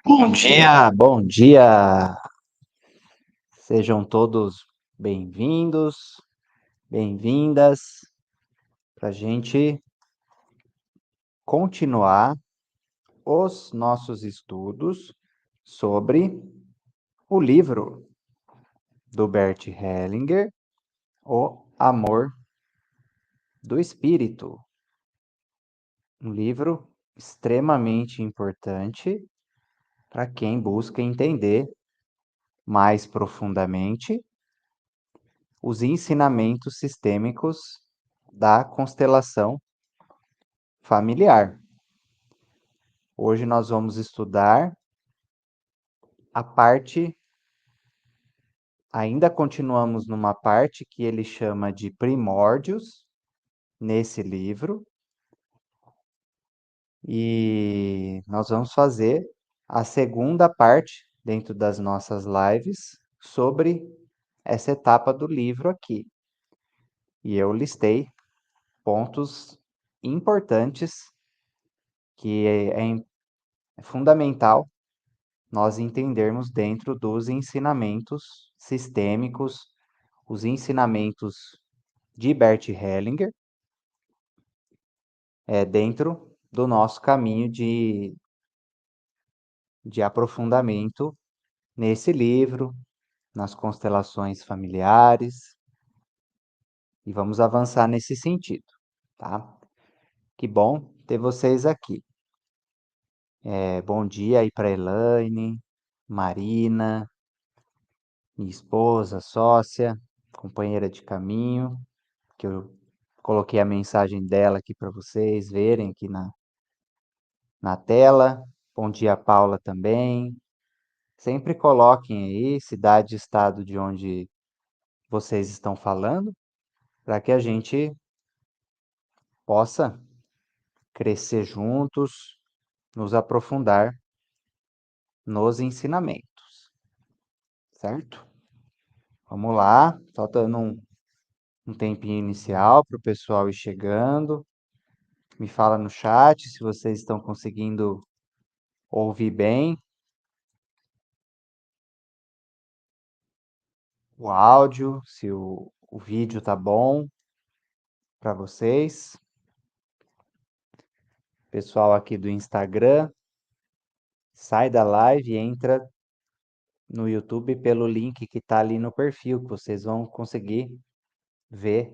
Bom dia, bom dia. Sejam todos bem-vindos, bem-vindas, para a gente continuar os nossos estudos sobre o livro do Bert Hellinger, O Amor do Espírito. Um livro extremamente importante para quem busca entender mais profundamente os ensinamentos sistêmicos da constelação familiar. Hoje nós vamos estudar a parte, ainda continuamos numa parte que ele chama de primórdios, nesse livro, e nós vamos fazer a segunda parte, dentro das nossas lives, sobre essa etapa do livro aqui. E eu listei pontos importantes que é fundamental nós entendermos dentro dos ensinamentos sistêmicos, os ensinamentos de Bert Hellinger, dentro do nosso caminho de aprofundamento nesse livro, nas constelações familiares, e vamos avançar nesse sentido, tá? Que bom ter vocês aqui. Bom dia aí para Elaine, Marina, minha esposa, sócia, companheira de caminho, que eu coloquei a mensagem dela aqui para vocês verem aqui na tela. Bom dia, Paula, também. Sempre coloquem aí cidade e estado de onde vocês estão falando, para que a gente possa crescer juntos, nos aprofundar nos ensinamentos, certo? Vamos lá, faltando um tempinho inicial para o pessoal ir chegando. Me fala no chat se vocês estão conseguindo ouvir bem o áudio, se o vídeo tá bom para vocês. Pessoal aqui do Instagram, sai da live e entra no YouTube pelo link que está ali no perfil, que vocês vão conseguir ver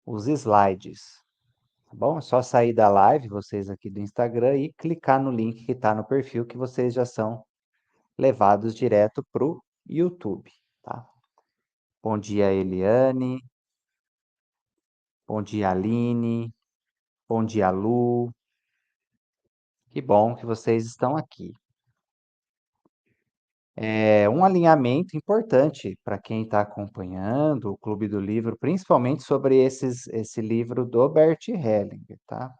os slides, tá bom? É só sair da live, vocês aqui do Instagram, e clicar no link que está no perfil, que vocês já são levados direto para o YouTube, tá? Bom dia, Eliane. Bom dia, Aline. Bom dia, Lu. Que bom que vocês estão aqui. É um alinhamento importante para quem está acompanhando o Clube do Livro, principalmente sobre esse livro do Bert Hellinger, tá?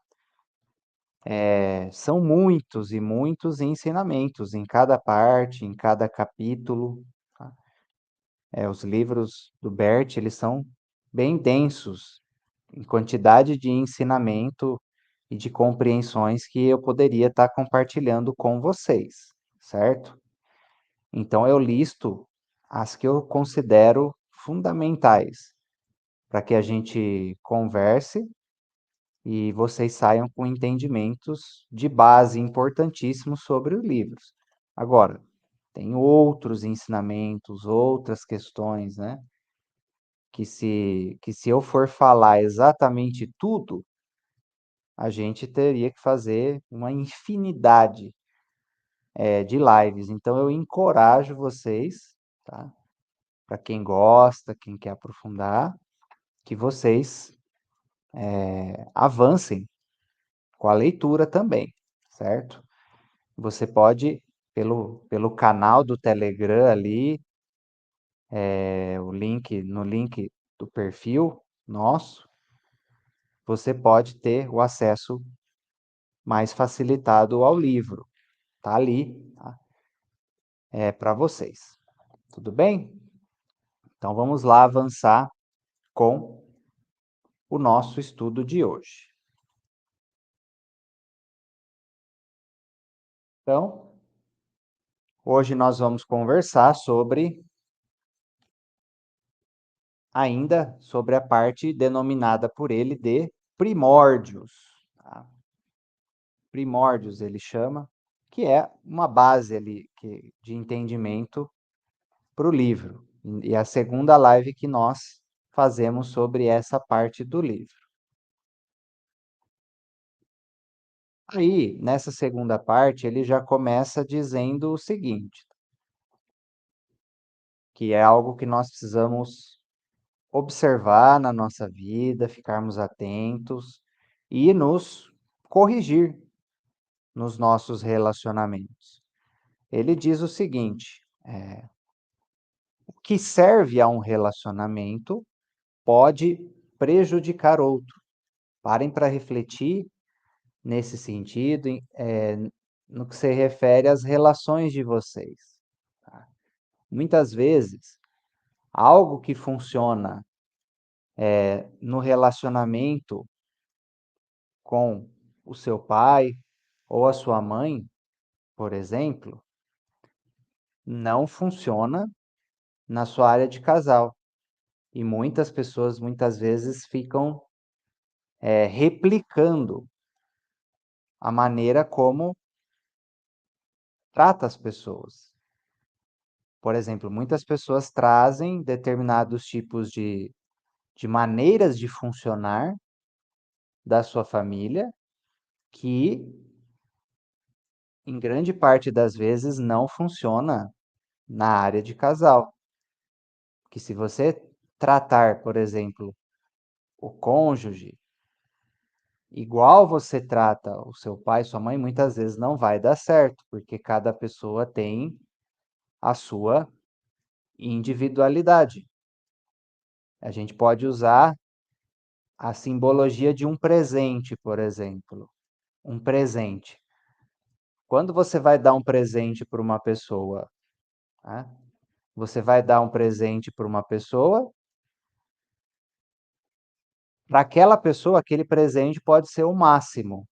São muitos e muitos ensinamentos em cada parte, em cada capítulo, tá? Os livros do Bert, eles são bem densos em quantidade de ensinamento e de compreensões que eu poderia estar compartilhando com vocês, certo? Então, eu listo as que eu considero fundamentais para que a gente converse e vocês saiam com entendimentos de base importantíssimos sobre os livros. Agora, tem outros ensinamentos, outras questões, né? Que se eu for falar exatamente tudo, a gente teria que fazer uma infinidade de lives. Então, eu encorajo vocês, tá? Para quem gosta, quem quer aprofundar, que vocês avancem com a leitura também, certo? Você pode, pelo canal do Telegram ali, no link do perfil nosso, você pode ter o acesso mais facilitado ao livro. Tá ali, tá? É para vocês. Tudo bem? Então vamos lá avançar com o nosso estudo de hoje. Então, hoje nós vamos conversar ainda sobre a parte denominada por ele de primórdios, tá? Primórdios ele chama, que é uma base ali de entendimento para o livro. E é a segunda live que nós fazemos sobre essa parte do livro. Aí, nessa segunda parte, ele já começa dizendo o seguinte, que é algo que nós precisamos observar na nossa vida, ficarmos atentos e nos corrigir nos nossos relacionamentos. Ele diz o seguinte: o que serve a um relacionamento pode prejudicar outro. Parem para refletir nesse sentido, no que se refere às relações de vocês. Tá? Muitas vezes, algo que funciona no relacionamento com o seu pai ou a sua mãe, por exemplo, não funciona na sua área de casal. E muitas pessoas, muitas vezes, ficam replicando a maneira como trata as pessoas. Por exemplo, muitas pessoas trazem determinados tipos de maneiras de funcionar da sua família que, em grande parte das vezes, não funciona na área de casal. Que se você tratar, por exemplo, o cônjuge igual você trata o seu pai, sua mãe, muitas vezes não vai dar certo, porque cada pessoa tem a sua individualidade. A gente pode usar a simbologia de um presente, por exemplo. Um presente. Quando você vai dar um presente para uma pessoa, né, você vai dar um presente para uma pessoa, para aquela pessoa, aquele presente pode ser o máximo,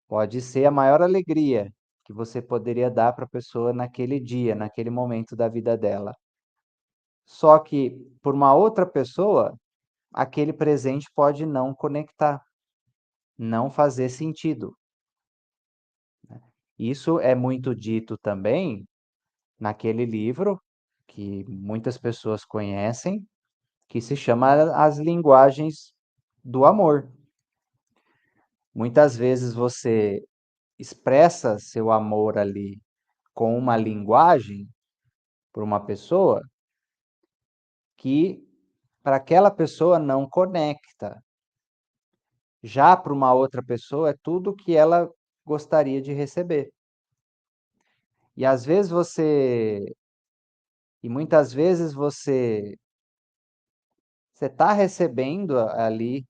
pode ser a maior alegria que você poderia dar para a pessoa naquele dia, naquele momento da vida dela. Só que, por uma outra pessoa, aquele presente pode não conectar, não fazer sentido. Isso é muito dito também naquele livro que muitas pessoas conhecem, que se chama As Linguagens do Amor. Muitas vezes você expressa seu amor ali com uma linguagem para uma pessoa que para aquela pessoa não conecta. Já para uma outra pessoa é tudo que ela gostaria de receber. E às vezes muitas vezes você está recebendo ali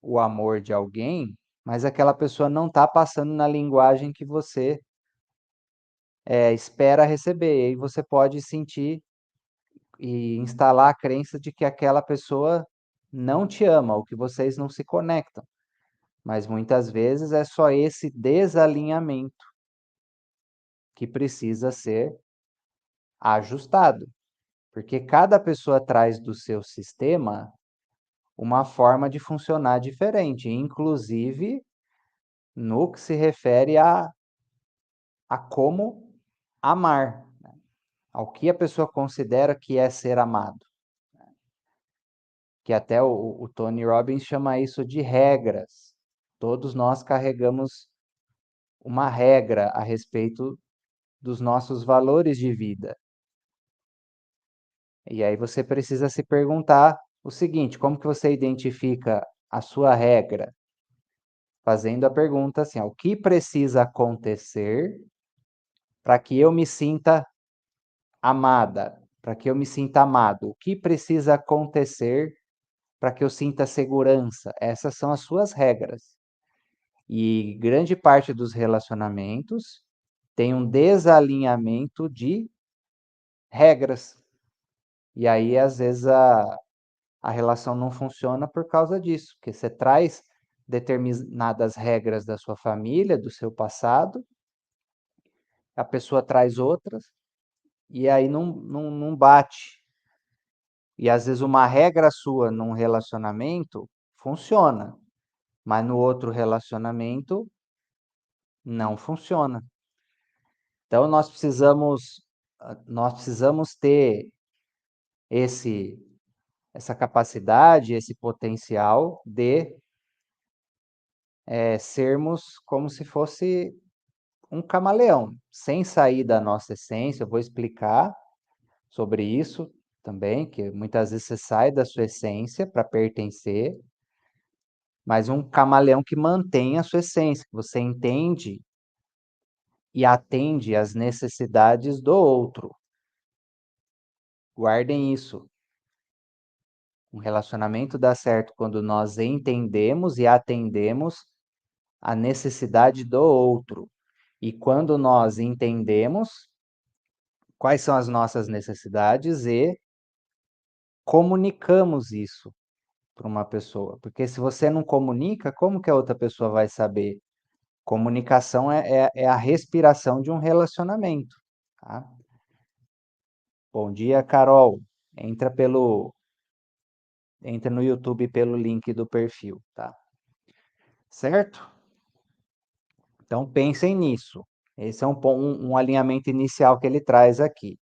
o amor de alguém, mas aquela pessoa não está passando na linguagem que você espera receber. E aí você pode sentir e instalar a crença de que aquela pessoa não te ama, ou que vocês não se conectam. Mas muitas vezes é só esse desalinhamento que precisa ser ajustado, porque cada pessoa traz do seu sistema uma forma de funcionar diferente, inclusive no que se refere a como amar, ao que a pessoa considera que é ser amado. Que até o Tony Robbins chama isso de regras. Todos nós carregamos uma regra a respeito dos nossos valores de vida. E aí você precisa se perguntar o seguinte: como que você identifica a sua regra? Fazendo a pergunta assim: ó, o que precisa acontecer para que eu me sinta amada, para que eu me sinta amado? O que precisa acontecer para que eu sinta segurança? Essas são as suas regras. E grande parte dos relacionamentos tem um desalinhamento de regras. E aí, às vezes, a relação não funciona por causa disso, porque você traz determinadas regras da sua família, do seu passado, a pessoa traz outras, e aí não bate. E às vezes uma regra sua num relacionamento funciona, mas no outro relacionamento não funciona. Então nós precisamos ter esse essa capacidade, esse potencial de sermos como se fosse um camaleão, sem sair da nossa essência. Eu vou explicar sobre isso também, que muitas vezes você sai da sua essência para pertencer, mas um camaleão que mantém a sua essência, que você entende e atende às necessidades do outro. Guardem isso. Um relacionamento dá certo quando nós entendemos e atendemos a necessidade do outro. E quando nós entendemos quais são as nossas necessidades e comunicamos isso para uma pessoa. Porque se você não comunica, como que a outra pessoa vai saber? Comunicação é a respiração de um relacionamento, tá? Bom dia, Carol. Entra entra no YouTube pelo link do perfil, tá? Certo? Então pensem nisso. Esse é um alinhamento inicial que ele traz aqui.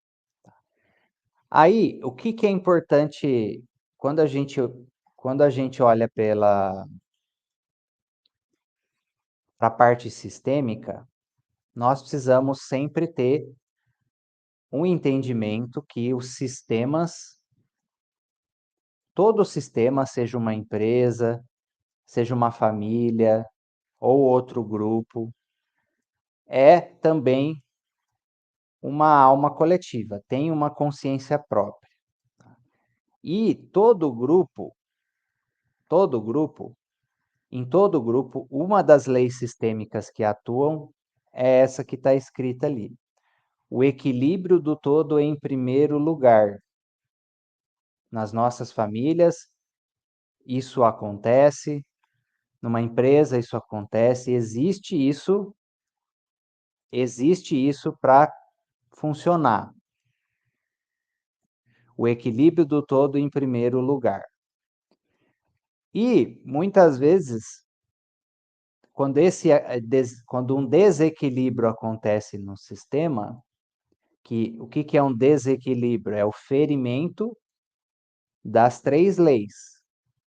Aí, o que que é importante quando a gente quando a gente olha para a parte sistêmica, nós precisamos sempre ter um entendimento que os sistemas, todo sistema, seja uma empresa, seja uma família ou outro grupo, é também uma alma coletiva, tem uma consciência própria. E todo grupo, em todo grupo, uma das leis sistêmicas que atuam é essa que está escrita ali. O equilíbrio do todo em primeiro lugar. Nas nossas famílias, isso acontece, numa empresa isso acontece, existe isso para funcionar. O equilíbrio do todo em primeiro lugar. E muitas vezes, quando um desequilíbrio acontece no sistema, o que é um desequilíbrio? É o ferimento das três leis,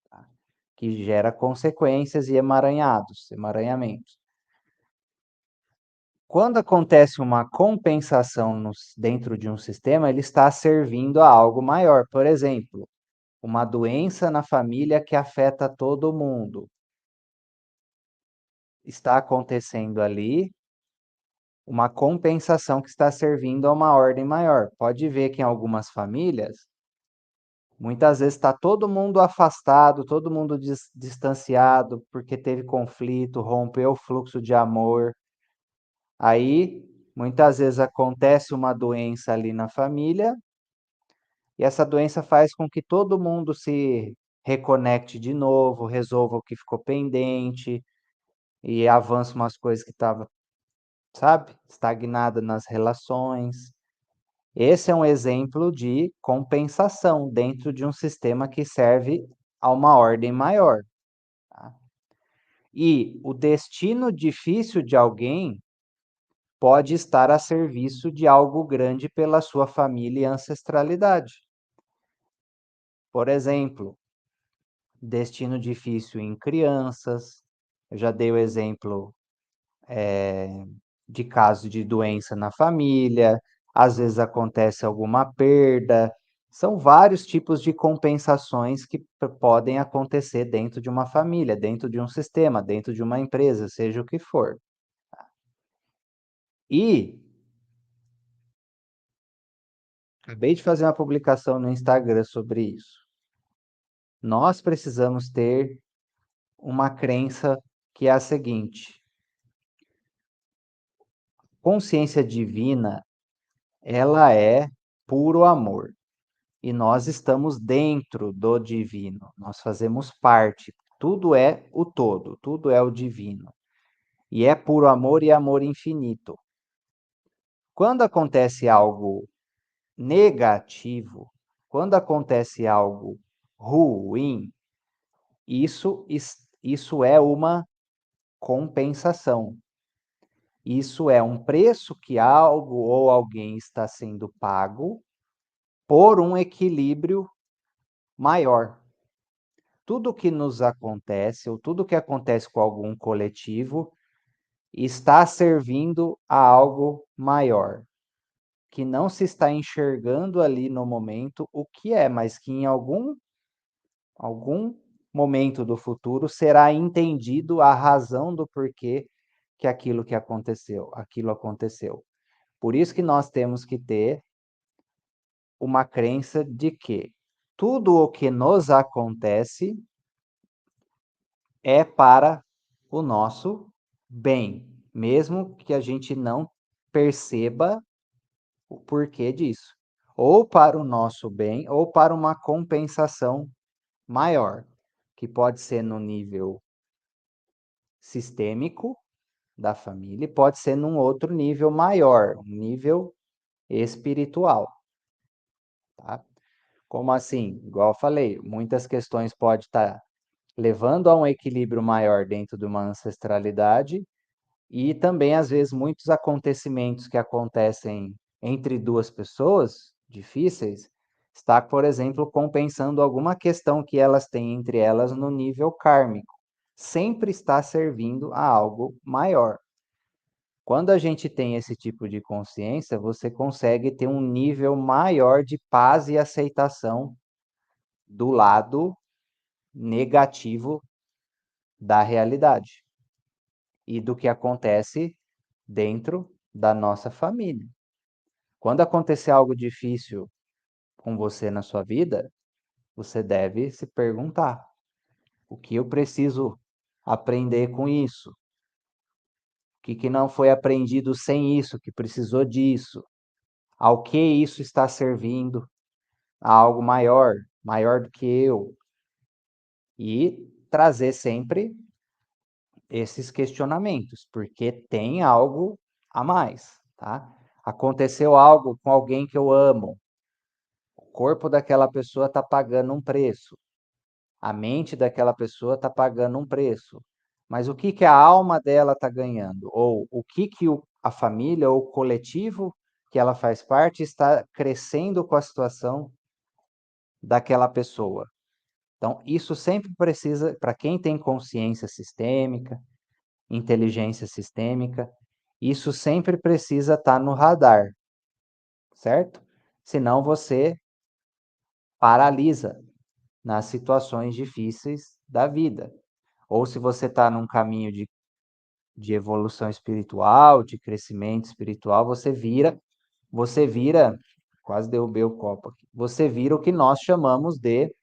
tá? Que gera consequências e emaranhamentos. Quando acontece uma compensação dentro de um sistema, ele está servindo a algo maior. Por exemplo, uma doença na família que afeta todo mundo. Está acontecendo ali uma compensação que está servindo a uma ordem maior. Pode ver que em algumas famílias, muitas vezes está todo mundo afastado, todo mundo distanciado, porque teve conflito, rompeu o fluxo de amor. Aí, muitas vezes acontece uma doença ali na família, e essa doença faz com que todo mundo se reconecte de novo, resolva o que ficou pendente e avance umas coisas que estavam, sabe, estagnada nas relações. Esse é um exemplo de compensação dentro de um sistema que serve a uma ordem maior, tá? E o destino difícil de alguém pode estar a serviço de algo grande pela sua família e ancestralidade. Por exemplo, destino difícil em crianças. Eu já dei o exemplo de caso de doença na família, às vezes acontece alguma perda. São vários tipos de compensações que podem acontecer dentro de uma família, dentro de um sistema, dentro de uma empresa, seja o que for. E acabei de fazer uma publicação no Instagram sobre isso. Nós precisamos ter uma crença que é a seguinte: consciência divina, ela é puro amor. E nós estamos dentro do divino, nós fazemos parte. Tudo é o todo, tudo é o divino. E é puro amor e amor infinito. Quando acontece algo negativo, quando acontece algo ruim, isso é uma compensação. Isso é um preço que algo ou alguém está sendo pago por um equilíbrio maior. Tudo que nos acontece, ou tudo que acontece com algum coletivo, está servindo a algo maior, que não se está enxergando ali no momento o que é, mas que em algum momento do futuro será entendido a razão do porquê que aquilo aconteceu. Por isso que nós temos que ter uma crença de que tudo o que nos acontece é para o nosso bem, mesmo que a gente não perceba o porquê disso. Ou para o nosso bem, ou para uma compensação maior, que pode ser no nível sistêmico da família, e pode ser num outro nível maior, um nível espiritual, tá? Como assim? Igual eu falei, muitas questões podem estar levando a um equilíbrio maior dentro de uma ancestralidade e também, às vezes, muitos acontecimentos que acontecem entre duas pessoas difíceis, está, por exemplo, compensando alguma questão que elas têm entre elas no nível kármico. Sempre está servindo a algo maior. Quando a gente tem esse tipo de consciência, você consegue ter um nível maior de paz e aceitação do lado negativo da realidade e do que acontece dentro da nossa família. Quando acontecer algo difícil com você na sua vida, você deve se perguntar: o que eu preciso aprender com isso? O que não foi aprendido sem isso, que precisou disso? Ao que isso está servindo? A algo maior, maior do que eu? E trazer sempre esses questionamentos, porque tem algo a mais, tá? Aconteceu algo com alguém que eu amo, o corpo daquela pessoa está pagando um preço, a mente daquela pessoa está pagando um preço, mas o que que a alma dela está ganhando? Ou o que que a família ou o coletivo que ela faz parte está crescendo com a situação daquela pessoa? Então, isso sempre precisa, para quem tem consciência sistêmica, inteligência sistêmica, isso sempre precisa estar no radar, certo? Senão você paralisa nas situações difíceis da vida. Ou se você está num caminho de evolução espiritual, de crescimento espiritual, você vira, quase derrubei o copo aqui, você vira o que nós chamamos de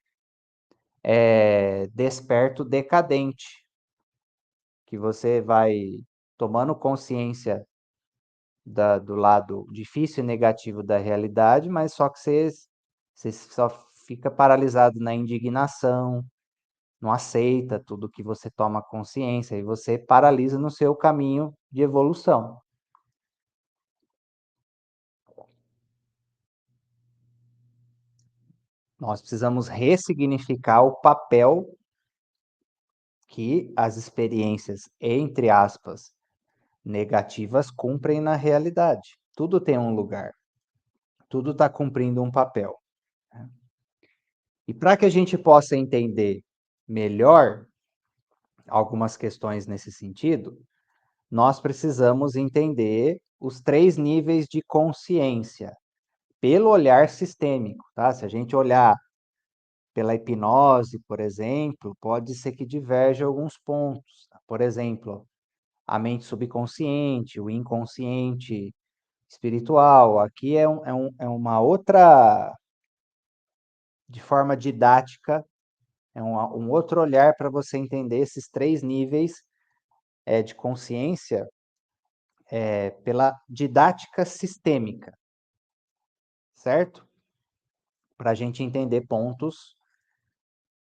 desperto decadente, que você vai tomando consciência do lado difícil e negativo da realidade, mas só que você só fica paralisado na indignação, não aceita tudo que você toma consciência e você paralisa no seu caminho de evolução. Nós precisamos ressignificar o papel que as experiências, entre aspas, negativas cumprem na realidade. Tudo tem um lugar, tudo está cumprindo um papel, né? E para que a gente possa entender melhor algumas questões nesse sentido, nós precisamos entender os 3 níveis de consciência, pelo olhar sistêmico, tá? Se a gente olhar pela hipnose, por exemplo, pode ser que diverja alguns pontos, tá? Por exemplo, a mente subconsciente, o inconsciente espiritual, aqui é uma outra, de forma didática, um outro olhar para você entender esses 3 níveis de consciência pela didática sistêmica, certo? Para a gente entender pontos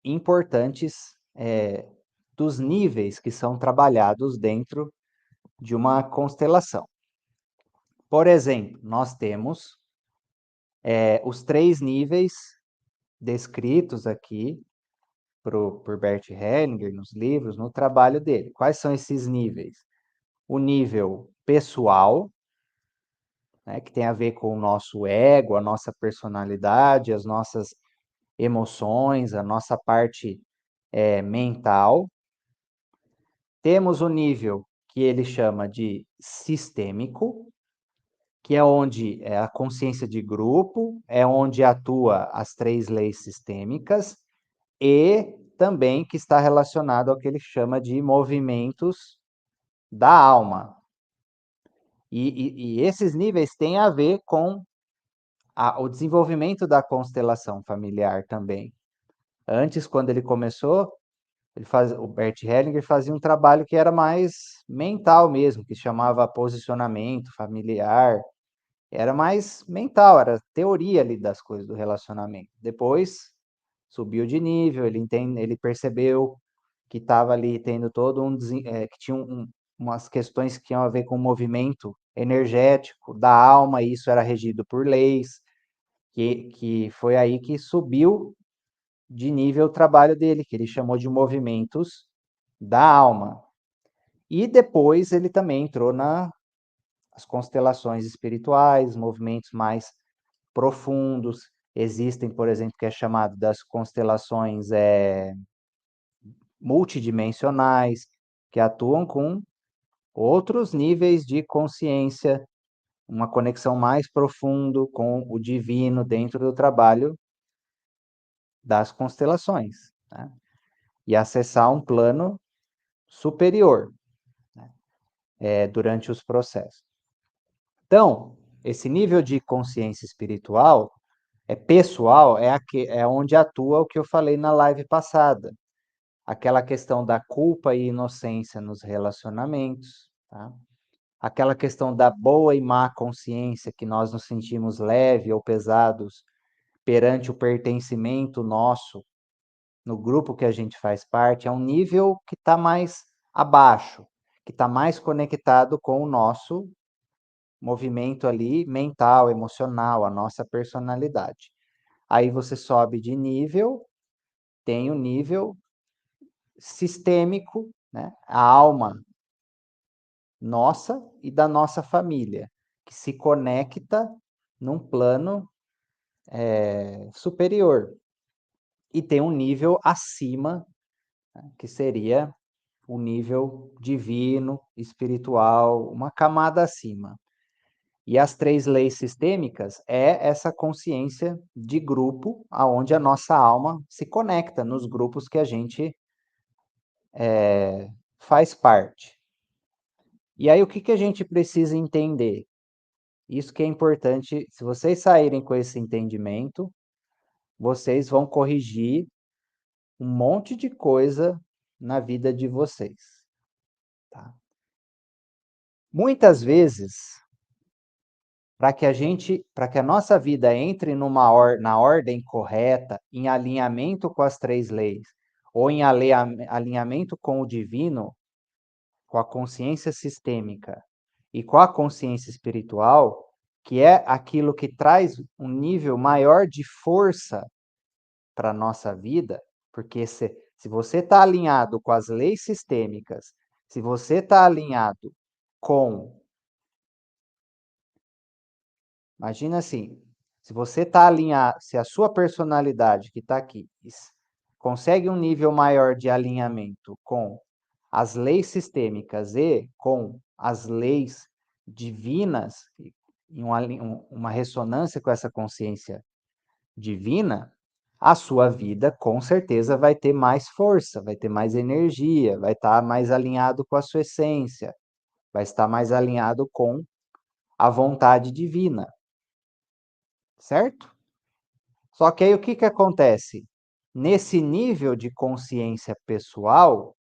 importantes dos níveis que são trabalhados dentro de uma constelação. Por exemplo, nós temos os 3 níveis descritos aqui por Bert Hellinger nos livros, no trabalho dele. Quais são esses níveis? O nível pessoal, né, que tem a ver com o nosso ego, a nossa personalidade, as nossas emoções, a nossa parte mental. Temos o nível que ele chama de sistêmico, que é onde é a consciência de grupo, é onde atua as 3 leis sistêmicas, e também que está relacionado ao que ele chama de movimentos da alma. E esses níveis têm a ver com o desenvolvimento da constelação familiar também. Antes, quando ele começou, o Bert Hellinger fazia um trabalho que era mais mental mesmo, que chamava posicionamento familiar. Era mais mental, era teoria ali das coisas do relacionamento. Depois subiu de nível, ele percebeu que estava ali tendo todo que tinha umas questões que tinham a ver com o movimento energético da alma, e isso era regido por leis, que foi aí que subiu de nível o trabalho dele, que ele chamou de movimentos da alma. E depois ele também entrou nas constelações espirituais, movimentos mais profundos. Existem, por exemplo, que é chamado das constelações multidimensionais, que atuam com outros níveis de consciência, uma conexão mais profundo com o divino dentro do trabalho das constelações, né? E acessar um plano superior, né, durante os processos. Então, esse nível de consciência espiritual pessoal, é onde atua o que eu falei na live passada, aquela questão da culpa e inocência nos relacionamentos, tá? Aquela questão da boa e má consciência, que nós nos sentimos leves ou pesados perante o pertencimento nosso no grupo que a gente faz parte, é um nível que está mais abaixo, que está mais conectado com o nosso movimento ali mental, emocional, a nossa personalidade. Aí você sobe de nível, tem o nível sistêmico, né? A alma nossa e da nossa família, que se conecta num plano superior. E tem um nível acima, né, que seria o nível divino, espiritual, uma camada acima. E as 3 leis sistêmicas é essa consciência de grupo, aonde a nossa alma se conecta nos grupos que a gente faz parte. E aí o que a gente precisa entender? Isso que é importante, se vocês saírem com esse entendimento, vocês vão corrigir um monte de coisa na vida de vocês, tá? Muitas vezes, para que a nossa vida entre na ordem correta, em alinhamento com as 3 leis, ou em alinhamento com o divino, com a consciência sistêmica e com a consciência espiritual, que é aquilo que traz um nível maior de força para a nossa vida, porque se você está alinhado com as leis sistêmicas, se você está alinhado com. Imagina assim, se você está alinhado, se a sua personalidade que está aqui consegue um nível maior de alinhamento com as leis sistêmicas e com as leis divinas, em uma ressonância com essa consciência divina, a sua vida com certeza vai ter mais força, vai ter mais energia, vai estar mais alinhado com a sua essência, vai estar mais alinhado com a vontade divina, certo? Só que aí o que acontece? Nesse nível de consciência pessoal,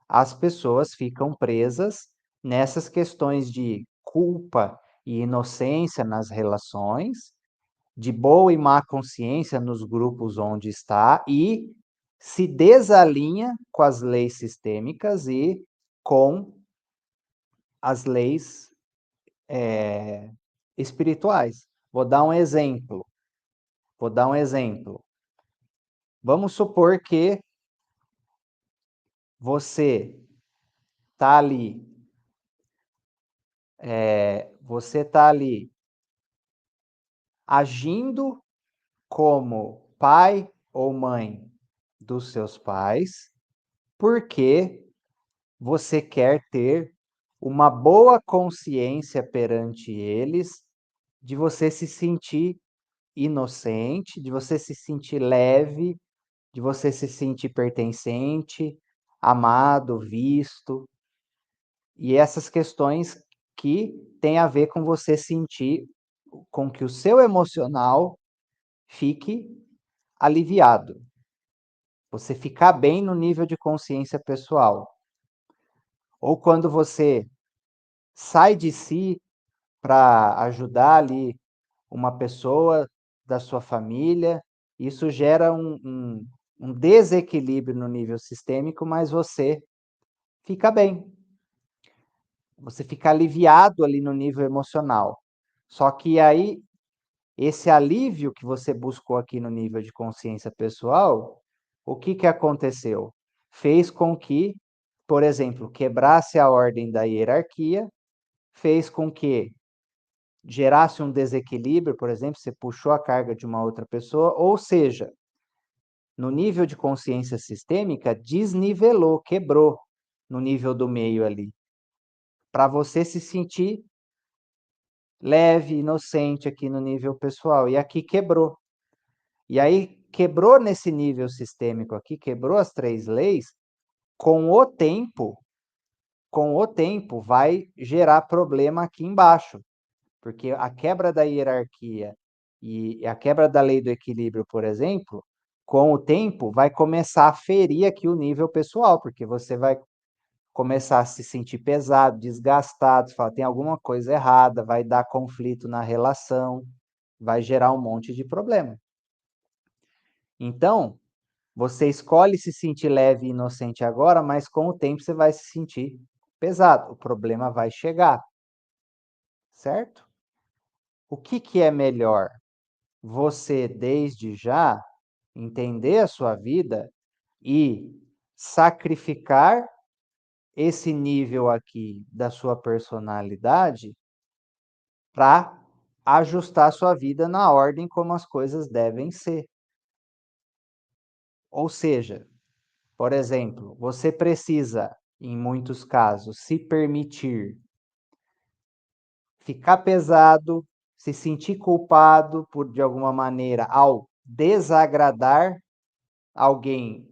as pessoas ficam presas nessas questões de culpa e inocência nas relações, de boa e má consciência nos grupos onde está e se desalinha com as leis sistêmicas e com as leis espirituais. Vou dar um exemplo. Vamos supor que você tá ali, você tá ali agindo como pai ou mãe dos seus pais, porque você quer ter uma boa consciência perante eles, de você se sentir inocente, de você se sentir leve, de você se sentir pertencente, amado, visto, e essas questões que têm a ver com você sentir com que o seu emocional fique aliviado, você ficar bem no nível de consciência pessoal. Ou quando você sai de si para ajudar ali uma pessoa da sua família, isso gera um desequilíbrio no nível sistêmico, mas você fica bem. Você fica aliviado ali no nível emocional. Só que aí, esse alívio que você buscou aqui no nível de consciência pessoal, o que que aconteceu? Fez com que, por exemplo, quebrasse a ordem da hierarquia, fez com que gerasse um desequilíbrio, por exemplo, você puxou a carga de uma outra pessoa, ou seja, no nível de consciência sistêmica, desnivelou, quebrou no nível do meio ali, para você se sentir leve, inocente aqui no nível pessoal, e aqui quebrou. E aí quebrou nesse nível sistêmico aqui, quebrou as 3 leis, com o tempo vai gerar problema aqui embaixo, porque a quebra da hierarquia e a quebra da lei do equilíbrio, por exemplo, com o tempo vai começar a ferir aqui o nível pessoal, porque você vai começar a se sentir pesado, desgastado, fala, tem alguma coisa errada, vai dar conflito na relação, vai gerar um monte de problema. Então, você escolhe se sentir leve e inocente agora, mas com o tempo você vai se sentir pesado, o problema vai chegar, certo? O que que é melhor? Você, desde já, entender a sua vida e sacrificar esse nível aqui da sua personalidade para ajustar a sua vida na ordem como as coisas devem ser. Ou seja, por exemplo, você precisa, em muitos casos, se permitir ficar pesado, se sentir culpado por de alguma maneira ao desagradar alguém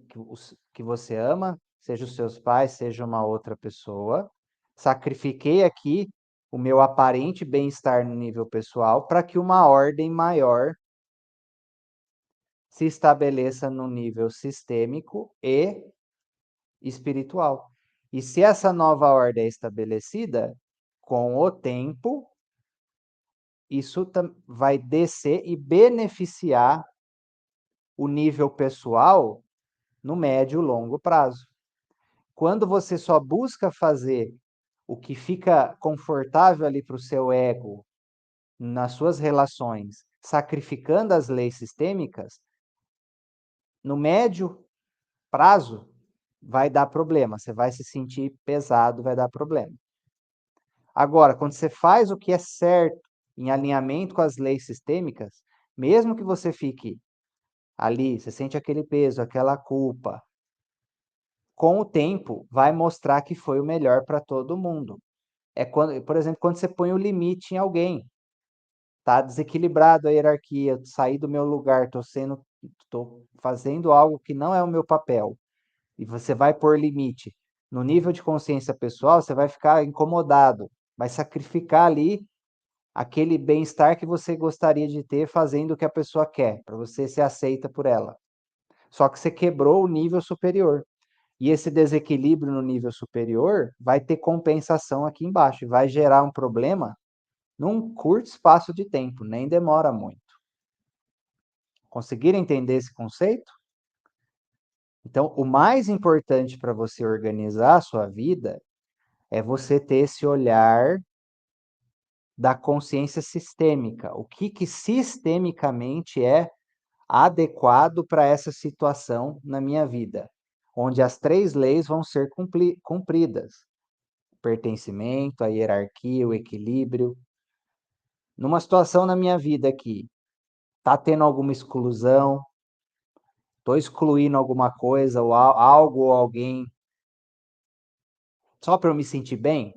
que você ama, seja os seus pais, seja uma outra pessoa. Sacrifiquei aqui o meu aparente bem-estar no nível pessoal para que uma ordem maior se estabeleça no nível sistêmico e espiritual. E se essa nova ordem é estabelecida, com o tempo, isso vai descer e beneficiar o nível pessoal no médio e longo prazo. Quando você só busca fazer o que fica confortável ali para o seu ego, nas suas relações, sacrificando as leis sistêmicas, no médio prazo vai dar problema, você vai se sentir pesado, vai dar problema. Agora, quando você faz o que é certo, em alinhamento com as leis sistêmicas, mesmo que você fique ali, você sente aquele peso, aquela culpa, com o tempo vai mostrar que foi o melhor para todo mundo. É quando, por exemplo, quando você põe o limite em alguém, tá desequilibrado a hierarquia, saí do meu lugar, tô fazendo algo que não é o meu papel, e você vai pôr limite. No nível de consciência pessoal, você vai ficar incomodado, vai sacrificar ali aquele bem-estar que você gostaria de ter fazendo o que a pessoa quer, para você ser aceita por ela. Só que você quebrou o nível superior. E esse desequilíbrio no nível superior vai ter compensação aqui embaixo, e vai gerar um problema num curto espaço de tempo, nem demora muito. Conseguiram entender esse conceito? Então, o mais importante para você organizar a sua vida é você ter esse olhar da consciência sistêmica. O que sistemicamente é adequado para essa situação na minha vida, onde as 3 leis vão ser cumpridas: o pertencimento, a hierarquia, o equilíbrio. Numa situação na minha vida aqui, tá tendo alguma exclusão, tô excluindo alguma coisa ou algo ou alguém só para eu me sentir bem,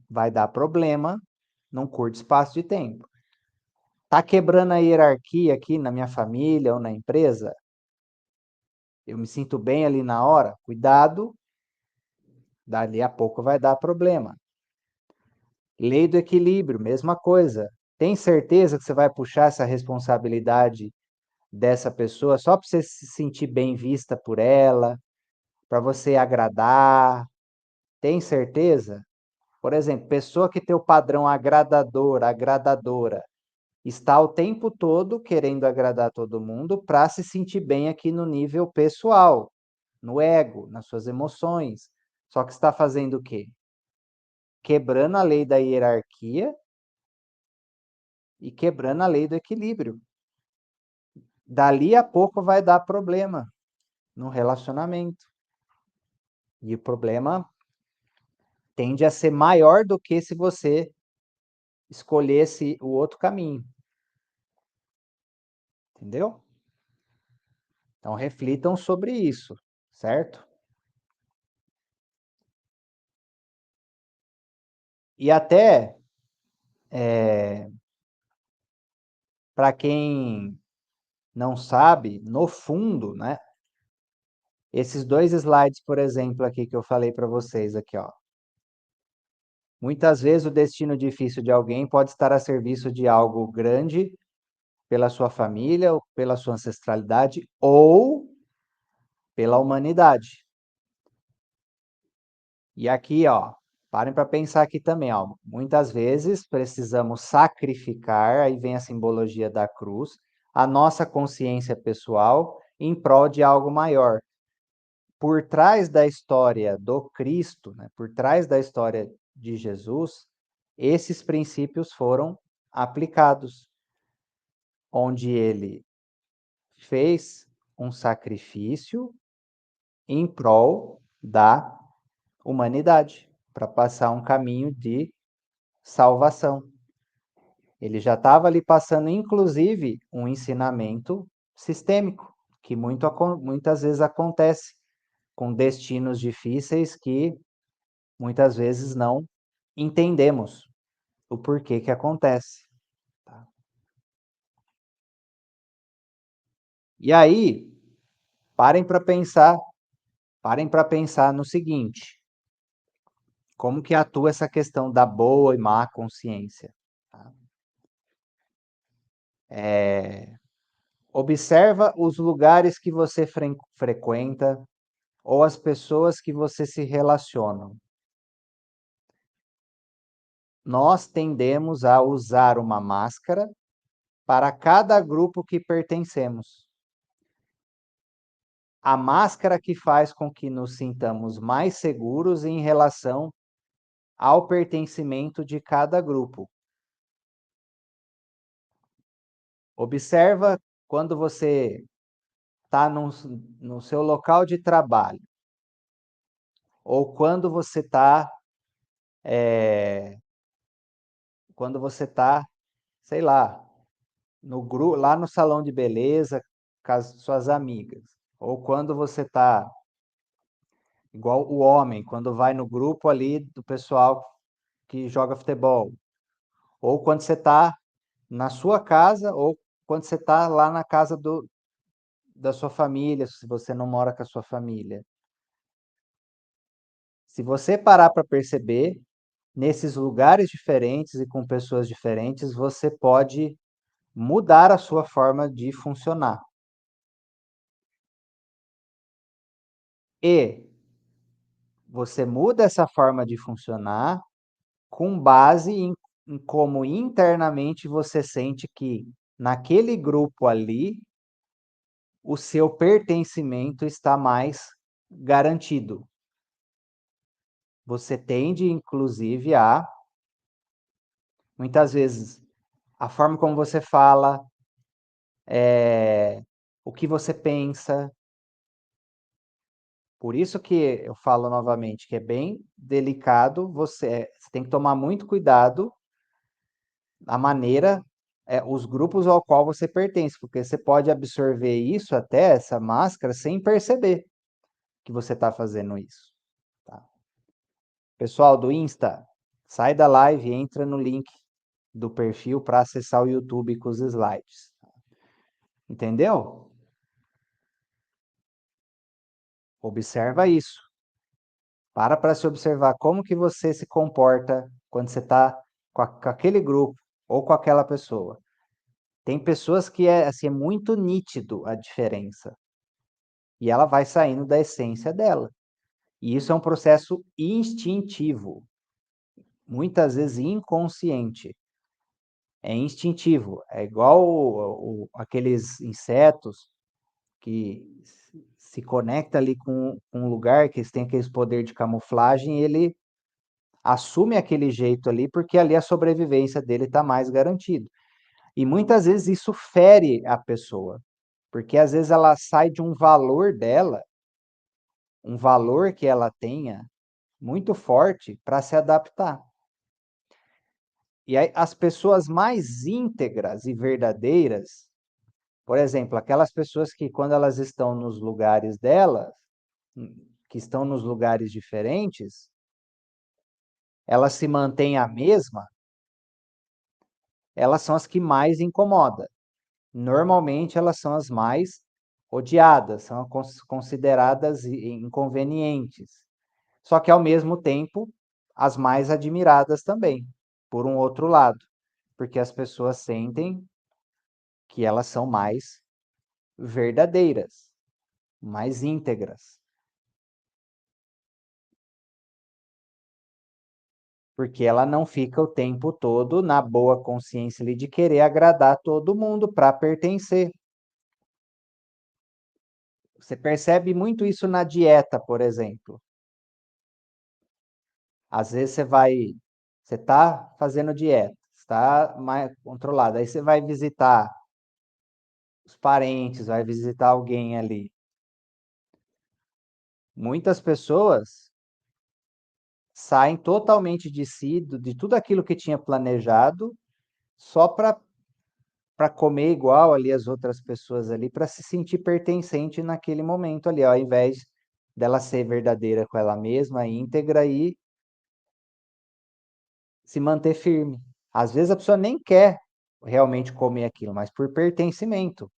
vai dar problema num curto espaço de tempo. Tá quebrando a hierarquia aqui na minha família ou na empresa, eu me sinto bem ali na hora, cuidado, dali a pouco vai dar problema. Lei do equilíbrio, mesma coisa. Tem certeza que você vai puxar essa responsabilidade dessa pessoa só para você se sentir bem vista por ela, para você agradar? Tem certeza? Por exemplo, pessoa que tem o padrão agradador, agradadora, está o tempo todo querendo agradar todo mundo para se sentir bem aqui no nível pessoal, no ego, nas suas emoções. Só que está fazendo o quê? Quebrando a lei da hierarquia e quebrando a lei do equilíbrio. Dali a pouco vai dar problema no relacionamento. E o problema tende a ser maior do que se você escolhesse o outro caminho. Entendeu? Então reflitam sobre isso, certo? E até para quem não sabe, no fundo, né? Esses 2 slides, por exemplo, aqui que eu falei para vocês aqui, ó. Muitas vezes o destino difícil de alguém pode estar a serviço de algo grande pela sua família, ou pela sua ancestralidade, ou pela humanidade. E aqui, ó, parem para pensar aqui também, ó. Muitas vezes precisamos sacrificar, aí vem a simbologia da cruz, a nossa consciência pessoal em prol de algo maior. Por trás da história do Cristo, né, por trás da história de Jesus, esses princípios foram aplicados, onde ele fez um sacrifício em prol da humanidade, para passar um caminho de salvação. Ele já estava ali passando, inclusive, um ensinamento sistêmico, que muitas vezes acontece com destinos difíceis que muitas vezes não entendemos o porquê que acontece. Tá? E aí, parem para pensar, parem para pensar no seguinte: como que atua essa questão da boa e má consciência? Tá? Observa os lugares que você frequenta ou as pessoas que você se relaciona. Nós tendemos a usar uma máscara para cada grupo que pertencemos. A máscara que faz com que nos sintamos mais seguros em relação ao pertencimento de cada grupo. Observa quando você está no seu local de trabalho, ou quando você tá, sei lá, lá no salão de beleza com as suas amigas, ou quando você está igual o homem, quando vai no grupo ali do pessoal que joga futebol, ou quando você está na sua casa, ou quando você está lá na casa da sua família, se você não mora com a sua família. Se você parar para perceber, nesses lugares diferentes e com pessoas diferentes, você pode mudar a sua forma de funcionar. E você muda essa forma de funcionar com base em como internamente você sente que naquele grupo ali o seu pertencimento está mais garantido. Você tende, inclusive, a Muitas vezes, a forma como você fala, o que você pensa. Por isso que eu falo novamente que é bem delicado, você tem que tomar muito cuidado a maneira, os grupos ao qual você pertence, porque você pode absorver isso até, essa máscara, sem perceber que você está fazendo isso, tá. Pessoal do Insta, sai da live e entra no link do perfil para acessar o YouTube com os slides. Entendeu? Observa isso. Para se observar como que você se comporta quando você está com aquele grupo ou com aquela pessoa. Tem pessoas que assim, é muito nítido a diferença. E ela vai saindo da essência dela. E isso é um processo instintivo, muitas vezes inconsciente. É instintivo, é igual aqueles insetos que se conecta ali com um lugar que eles têm aquele poder de camuflagem, ele assume aquele jeito ali, porque ali a sobrevivência dele está mais garantida. E muitas vezes isso fere a pessoa, porque às vezes ela sai de um valor dela, um valor que ela tenha muito forte para se adaptar. E aí, as pessoas mais íntegras e verdadeiras, por exemplo, aquelas pessoas que quando elas estão nos lugares delas, que estão nos lugares diferentes, elas se mantêm a mesma, elas são as que mais incomodam. Normalmente elas são as mais odiadas, são consideradas inconvenientes. Só que ao mesmo tempo, as mais admiradas também, por um outro lado, porque as pessoas sentem que elas são mais verdadeiras, mais íntegras, porque ela não fica o tempo todo na boa consciência ali de querer agradar todo mundo para pertencer. Você percebe muito isso na dieta, por exemplo. Às vezes você está fazendo dieta, está mais controlado, aí você vai visitar os parentes, vai visitar alguém ali. Muitas pessoas saem totalmente de si, de tudo aquilo que tinha planejado, só para comer igual ali as outras pessoas ali, para se sentir pertencente naquele momento ali, ao invés dela ser verdadeira com ela mesma, íntegra e se manter firme. Às vezes a pessoa nem quer realmente comer aquilo, mas por pertencimento.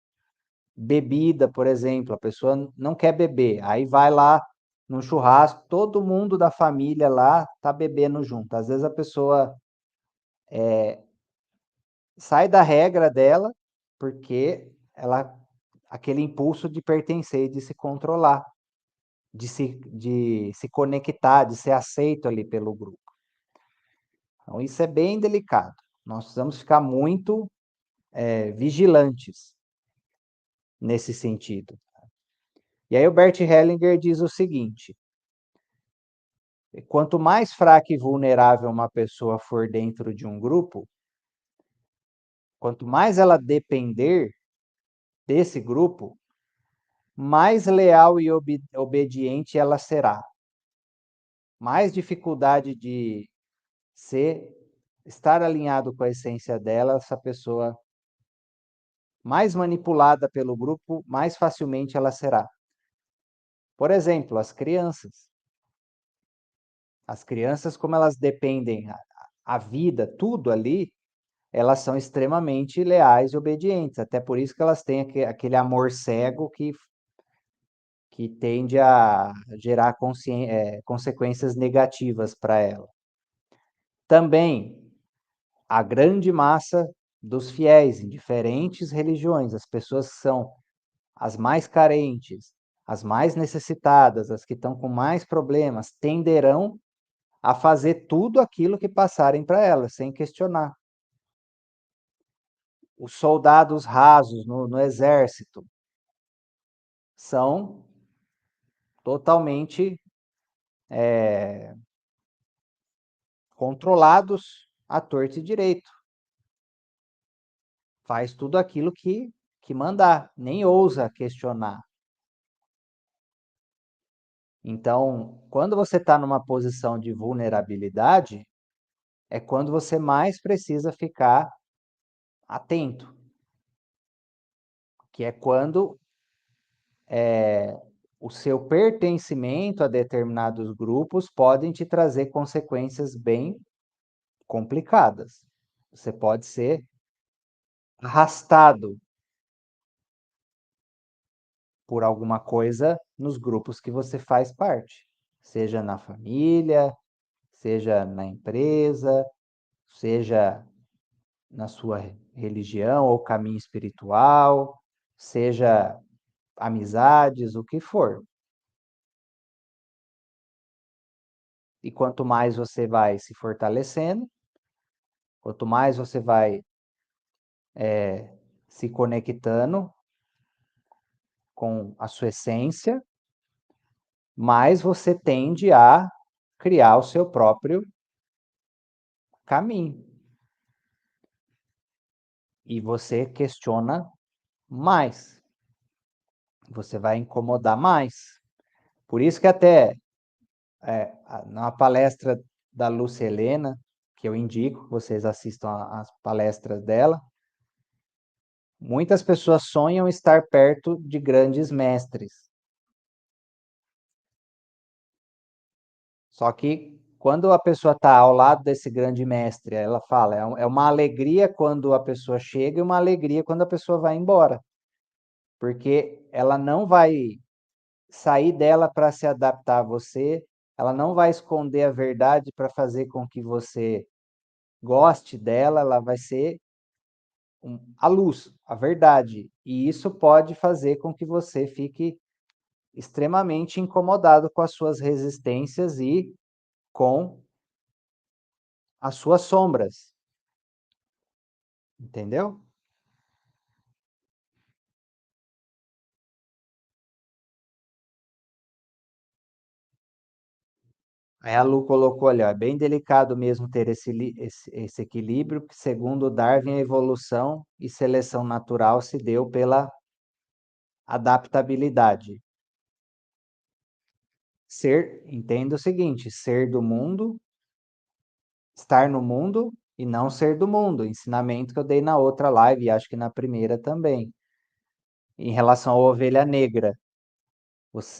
Bebida, por exemplo, a pessoa não quer beber, aí vai lá no churrasco, todo mundo da família lá tá bebendo junto. Às vezes a pessoa sai da regra dela, porque ela aquele impulso de pertencer, de se controlar, de se conectar, de ser aceito ali pelo grupo. Então isso é bem delicado. Nós precisamos ficar muito vigilantes nesse sentido. E aí o Bert Hellinger diz o seguinte: quanto mais fraca e vulnerável uma pessoa for dentro de um grupo, quanto mais ela depender desse grupo, mais leal e obediente ela será. Mais dificuldade de ser, estar alinhado com a essência dela, essa pessoa mais manipulada pelo grupo, mais facilmente ela será. Por exemplo, as crianças. As crianças, como elas dependem a vida, tudo ali, elas são extremamente leais e obedientes. Até por isso que elas têm aquele amor cego que tende a gerar consequências negativas para ela. Também a grande massa dos fiéis em diferentes religiões, as pessoas que são as mais carentes, as mais necessitadas, as que estão com mais problemas, tenderão a fazer tudo aquilo que passarem para elas, sem questionar. Os soldados rasos no exército são totalmente controlados à torto e direito. Faz tudo aquilo que mandar, nem ousa questionar. Então, quando você está numa posição de vulnerabilidade, é quando você mais precisa ficar atento, que é quando o seu pertencimento a determinados grupos podem te trazer consequências bem complicadas. Você pode ser arrastado por alguma coisa nos grupos que você faz parte, seja na família, seja na empresa, seja na sua religião ou caminho espiritual, seja amizades, o que for. E quanto mais você vai se fortalecendo, quanto mais você vai se conectando com a sua essência, mais você tende a criar o seu próprio caminho. E você questiona mais. Você vai incomodar mais. Por isso que até na palestra da Lúcia Helena, que eu indico que vocês assistam às palestras dela, muitas pessoas sonham estar perto de grandes mestres. Só que quando a pessoa está ao lado desse grande mestre, ela fala, é uma alegria quando a pessoa chega e uma alegria quando a pessoa vai embora. Porque ela não vai sair dela para se adaptar a você, ela não vai esconder a verdade para fazer com que você goste dela, ela vai ser a luz, a verdade. E isso pode fazer com que você fique extremamente incomodado com as suas resistências e com as suas sombras, entendeu? Aí a Lu colocou ali, ó, é bem delicado mesmo ter esse equilíbrio, que segundo Darwin, a evolução e seleção natural se deu pela adaptabilidade. Entenda o seguinte, ser do mundo, estar no mundo e não ser do mundo. Ensinamento que eu dei na outra live, e acho que na primeira também. Em relação à ovelha negra,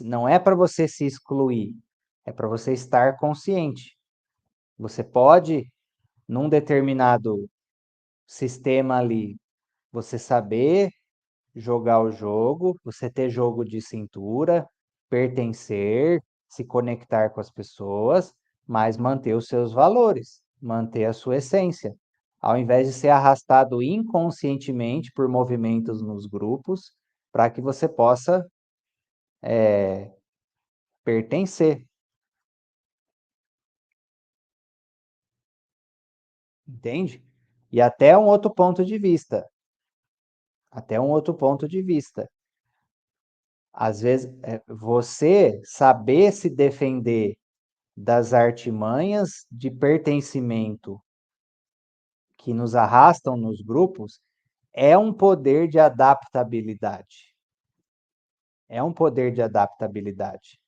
não é para você se excluir, é para você estar consciente. Você pode, num determinado sistema ali, você saber jogar o jogo, você ter jogo de cintura, pertencer, se conectar com as pessoas, mas manter os seus valores, manter a sua essência. Ao invés de ser arrastado inconscientemente por movimentos nos grupos, para que você possa pertencer, entende? E até um outro ponto de vista, até um outro ponto de vista. Às vezes, você saber se defender das artimanhas de pertencimento que nos arrastam nos grupos é um poder de adaptabilidade. É um poder de adaptabilidade.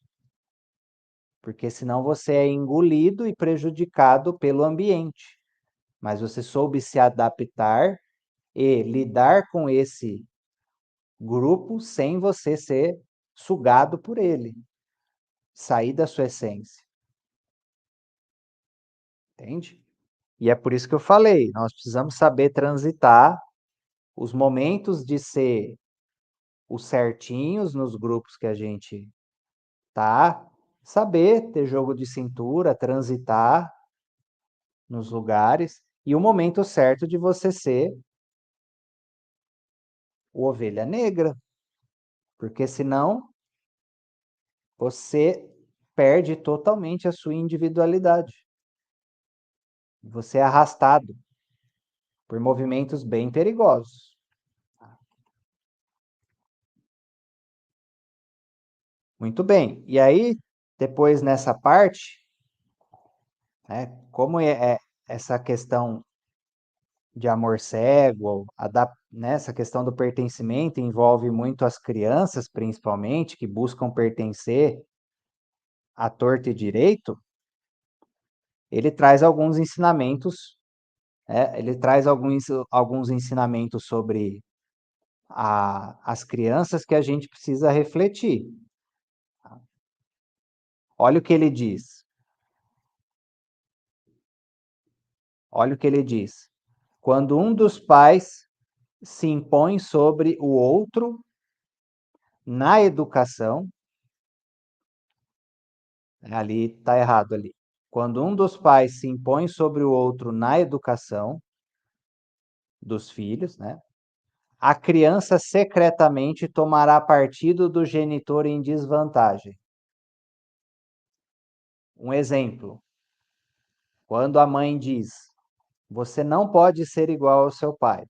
Porque senão você é engolido e prejudicado pelo ambiente. Mas você soube se adaptar e lidar com esse grupo sem você ser sugado por ele, sair da sua essência, entende? E é por isso que eu falei, nós precisamos saber transitar os momentos de ser os certinhos nos grupos que a gente tá, saber ter jogo de cintura, transitar nos lugares e o momento certo de você ser o ovelha negra, porque senão você perde totalmente a sua individualidade. Você é arrastado por movimentos bem perigosos. Muito bem. E aí, depois nessa parte, né, como essa questão de amor cego, nessa questão do pertencimento envolve muito as crianças, principalmente, que buscam pertencer à torta e direito, ele traz alguns ensinamentos, ele traz alguns ensinamentos sobre as crianças que a gente precisa refletir. Olha o que ele diz. Olha o que ele diz. Quando um dos pais se impõe sobre o outro na educação, ali está errado ali. Quando um dos pais se impõe sobre o outro na educação dos filhos, né? A criança secretamente tomará partido do genitor em desvantagem. Um exemplo, quando a mãe diz: "Você não pode ser igual ao seu pai",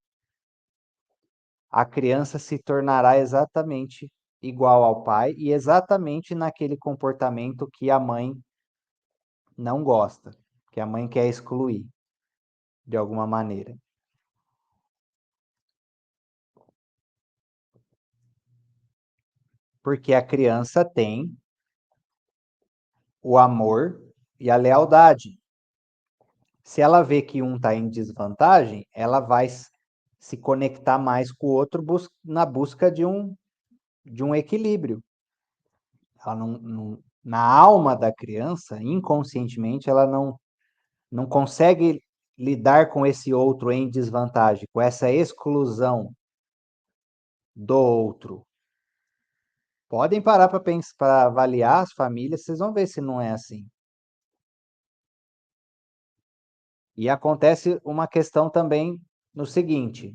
a criança se tornará exatamente igual ao pai e exatamente naquele comportamento que a mãe não gosta, que a mãe quer excluir de alguma maneira. Porque a criança tem o amor e a lealdade. Se ela vê que um está em desvantagem, ela vai se conectar mais com o outro na busca de um equilíbrio. Ela na alma da criança, inconscientemente, ela não consegue lidar com esse outro em desvantagem, com essa exclusão do outro. Podem parar para avaliar as famílias, vocês vão ver se não é assim. E acontece uma questão também no seguinte: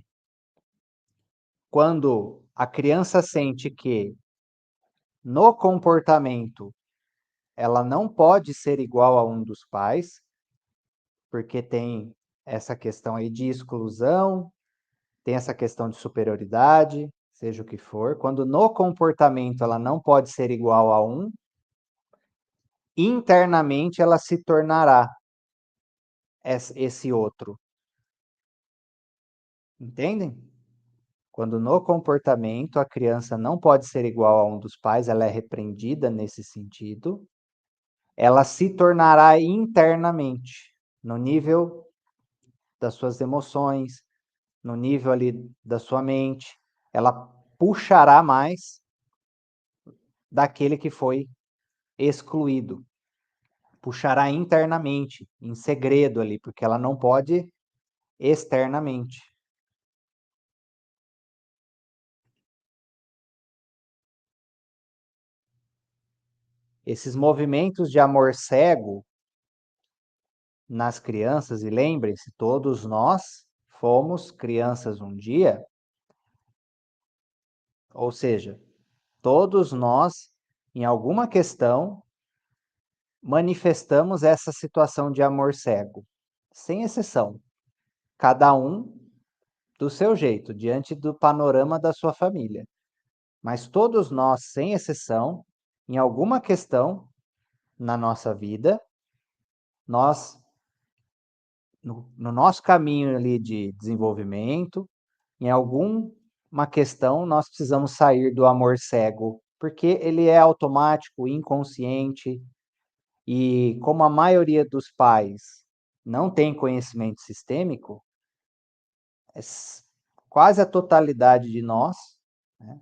quando a criança sente que no comportamento ela não pode ser igual a um dos pais, porque tem essa questão aí de exclusão, tem essa questão de superioridade, seja o que for. Quando no comportamento ela não pode ser igual a um, internamente ela se tornará esse outro. Entendem? Quando no comportamento a criança não pode ser igual a um dos pais, ela é repreendida nesse sentido, ela se tornará internamente, no nível das suas emoções, no nível ali da sua mente, ela puxará mais daquele que foi excluído. Puxará internamente, em segredo ali, porque ela não pode externamente. Esses movimentos de amor cego nas crianças, e lembrem-se, todos nós fomos crianças um dia, ou seja, todos nós, em alguma questão, manifestamos essa situação de amor cego, sem exceção. Cada um do seu jeito, diante do panorama da sua família. Mas todos nós, sem exceção, em alguma questão na nossa vida, nós, no nosso caminho ali de desenvolvimento, em alguma questão, nós precisamos sair do amor cego, porque ele é automático, inconsciente, e como a maioria dos pais não tem conhecimento sistêmico, quase a totalidade de nós, né,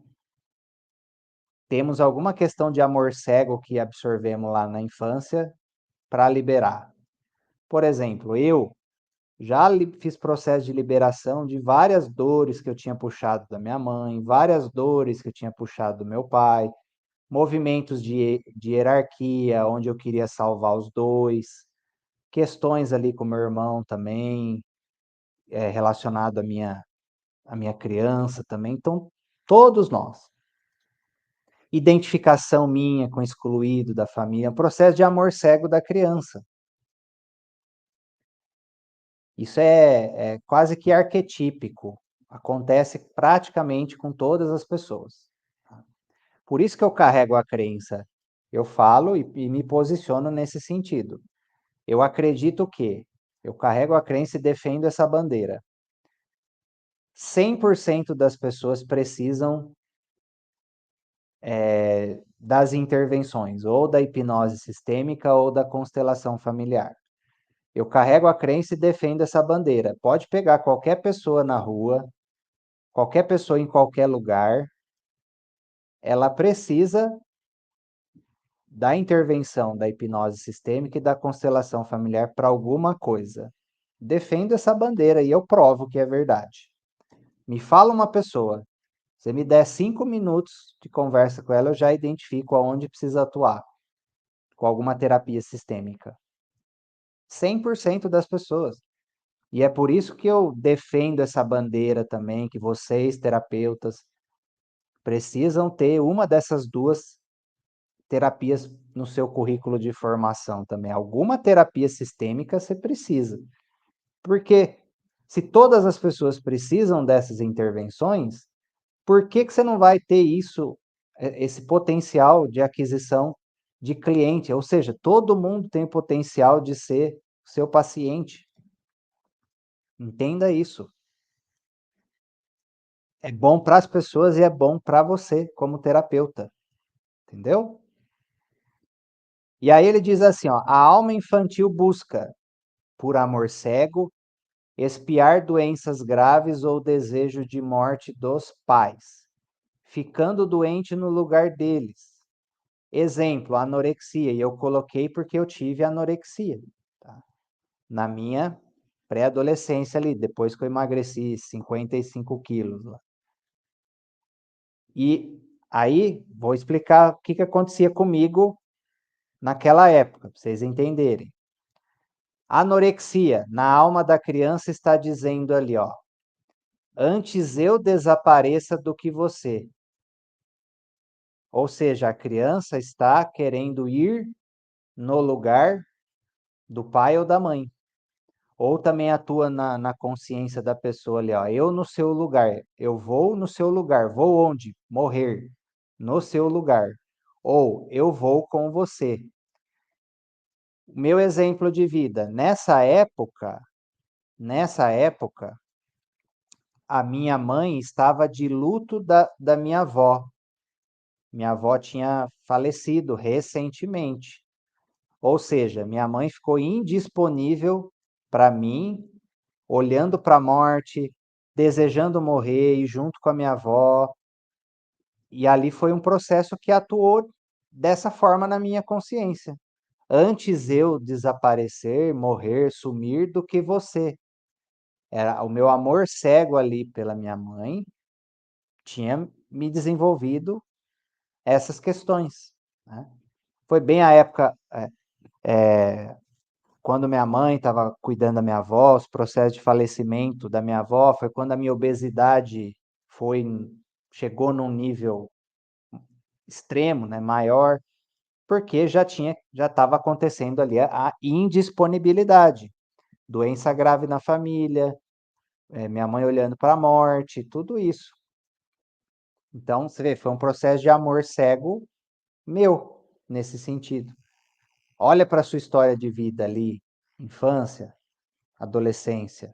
temos alguma questão de amor cego que absorvemos lá na infância para liberar. Por exemplo, eu já fiz processo de liberação de várias dores que eu tinha puxado da minha mãe, várias dores que eu tinha puxado do meu pai, movimentos de hierarquia, onde eu queria salvar os dois, questões ali com meu irmão também, relacionado à minha criança também. Então, todos nós. Identificação minha com o excluído da família, um processo de amor cego da criança. Isso é quase que arquetípico, acontece praticamente com todas as pessoas. Tá? Por isso que eu carrego a crença, eu falo e me posiciono nesse sentido. Eu acredito que Eu carrego a crença e defendo essa bandeira. 100% das pessoas precisam das intervenções, ou da hipnose sistêmica ou da constelação familiar. Eu carrego a crença e defendo essa bandeira. Pode pegar qualquer pessoa na rua, qualquer pessoa em qualquer lugar, ela precisa da intervenção da hipnose sistêmica e da constelação familiar para alguma coisa. Defendo essa bandeira e eu provo que é verdade. Me fala uma pessoa, você me der 5 minutos de conversa com ela, eu já identifico aonde precisa atuar com alguma terapia sistêmica. 100% das pessoas. E é por isso que eu defendo essa bandeira também, que vocês, terapeutas, precisam ter uma dessas duas terapias no seu currículo de formação também. Alguma terapia sistêmica você precisa. Porque se todas as pessoas precisam dessas intervenções, por que você não vai ter isso, esse potencial de aquisição de cliente? Ou seja, todo mundo tem potencial de ser seu paciente. Entenda isso. É bom para as pessoas e é bom para você como terapeuta. Entendeu? E aí ele diz assim, ó, a alma infantil busca, por amor cego, expiar doenças graves ou desejo de morte dos pais, ficando doente no lugar deles. Exemplo, anorexia, e eu coloquei porque eu tive anorexia, tá? Na minha pré-adolescência ali, depois que eu emagreci 55 quilos lá. E aí, vou explicar o que acontecia comigo naquela época, para vocês entenderem. Anorexia, na alma da criança está dizendo ali, ó, antes eu desapareça do que você. Ou seja, a criança está querendo ir no lugar do pai ou da mãe. Ou também atua na consciência da pessoa ali, ó, eu no seu lugar, eu vou no seu lugar, vou onde? Morrer, no seu lugar. Ou eu vou com você. Meu exemplo de vida, nessa época, a minha mãe estava de luto da minha avó. Minha avó tinha falecido recentemente. Ou seja, minha mãe ficou indisponível para mim, olhando para a morte, desejando morrer, e junto com a minha avó. E ali foi um processo que atuou dessa forma na minha consciência. Antes eu desaparecer, morrer, sumir, do que você. Era o meu amor cego ali pela minha mãe tinha me desenvolvido essas questões, né? Foi bem a época quando minha mãe estava cuidando da minha avó, os processos de falecimento da minha avó, foi quando a minha obesidade foi chegou num nível extremo, né, maior, porque já estava acontecendo ali a indisponibilidade, doença grave na família, minha mãe olhando para a morte, tudo isso. Então, você vê, foi um processo de amor cego meu, nesse sentido. Olha para a sua história de vida ali, infância, adolescência.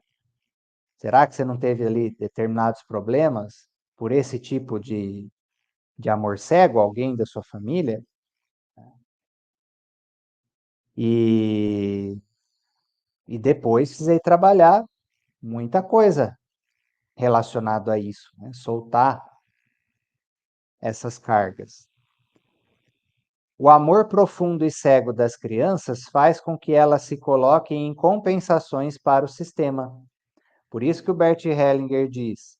Será que você não teve ali determinados problemas por esse tipo de amor cego, alguém da sua família? E, e depois precisei trabalhar muita coisa relacionado a isso, né? Soltar essas cargas. O amor profundo e cego das crianças faz com que elas se coloquem em compensações para o sistema. Por isso que o Bert Hellinger diz: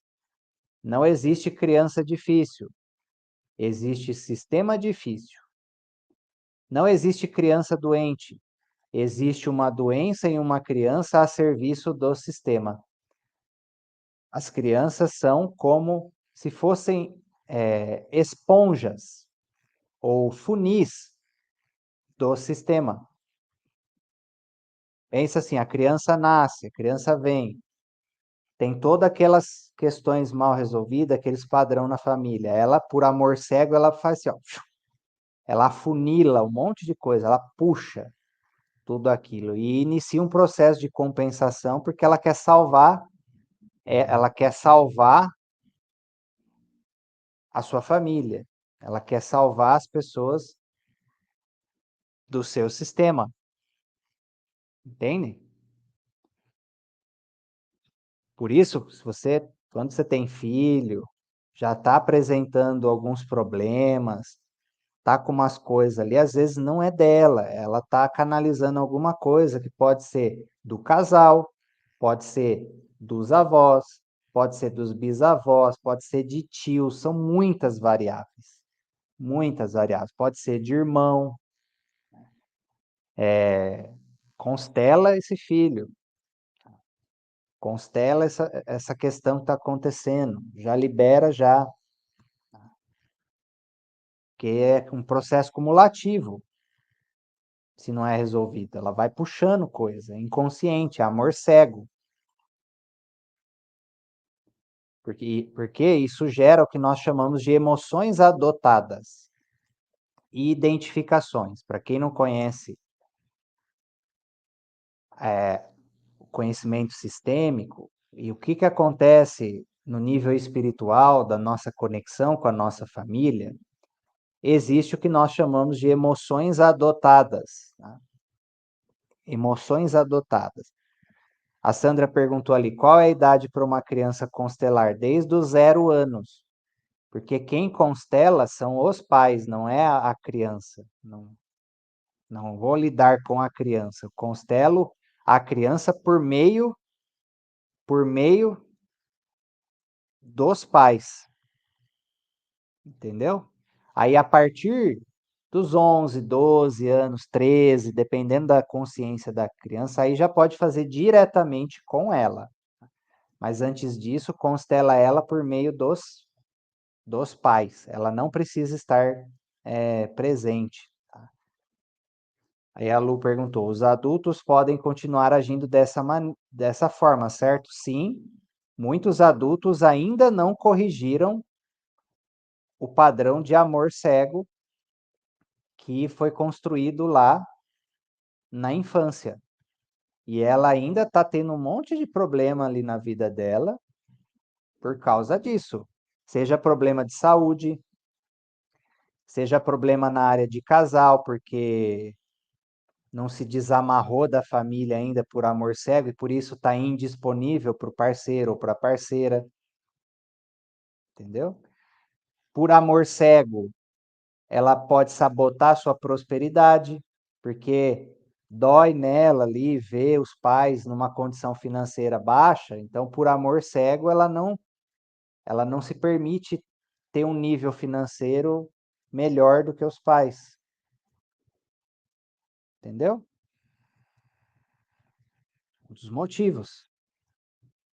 não existe criança difícil, existe sistema difícil. Não existe criança doente, existe uma doença em uma criança a serviço do sistema. As crianças são como se fossem esponjas ou funis do sistema. Pensa assim, a criança nasce, a criança vem, tem todas aquelas questões mal resolvidas, aqueles padrão na família. Ela, por amor cego, ela faz assim, ó, ela afunila um monte de coisa, ela puxa. tudo aquilo e inicia um processo de compensação porque ela quer salvar a sua família, ela quer salvar as pessoas do seu sistema, entende? Por isso, quando você tem filho, já está apresentando alguns problemas, tá com umas coisas ali, às vezes não é dela, ela tá canalizando alguma coisa que pode ser do casal, pode ser dos avós, pode ser dos bisavós, pode ser de tios, são muitas variáveis, pode ser de irmão, constela esse filho, constela essa questão que está acontecendo, já libera já, que é um processo cumulativo, se não é resolvido, ela vai puxando coisa, inconsciente, amor cego, porque isso gera o que nós chamamos de emoções adotadas e identificações. Para quem não conhece o conhecimento sistêmico e o que acontece no nível espiritual da nossa conexão com a nossa família, existe o que nós chamamos de emoções adotadas. Tá? Emoções adotadas. A Sandra perguntou ali, qual é a idade para uma criança constelar? Desde os 0 anos. Porque quem constela são os pais, não é a criança. Não, não vou lidar com a criança. Eu constelo a criança por meio dos pais. Entendeu? Aí, a partir dos 11, 12 anos, 13, dependendo da consciência da criança, aí já pode fazer diretamente com ela. Mas antes disso, constela ela por meio dos pais. Ela não precisa estar presente. Tá? Aí a Lu perguntou: os adultos podem continuar agindo dessa forma, certo? Sim, muitos adultos ainda não corrigiram o padrão de amor cego que foi construído lá na infância. E ela ainda está tendo um monte de problema ali na vida dela por causa disso. Seja problema de saúde, seja problema na área de casal, porque não se desamarrou da família ainda por amor cego e por isso está indisponível para o parceiro ou para a parceira, entendeu? Por amor cego, ela pode sabotar sua prosperidade, porque dói nela ali ver os pais numa condição financeira baixa, então por amor cego ela não se permite ter um nível financeiro melhor do que os pais, entendeu? Um dos motivos,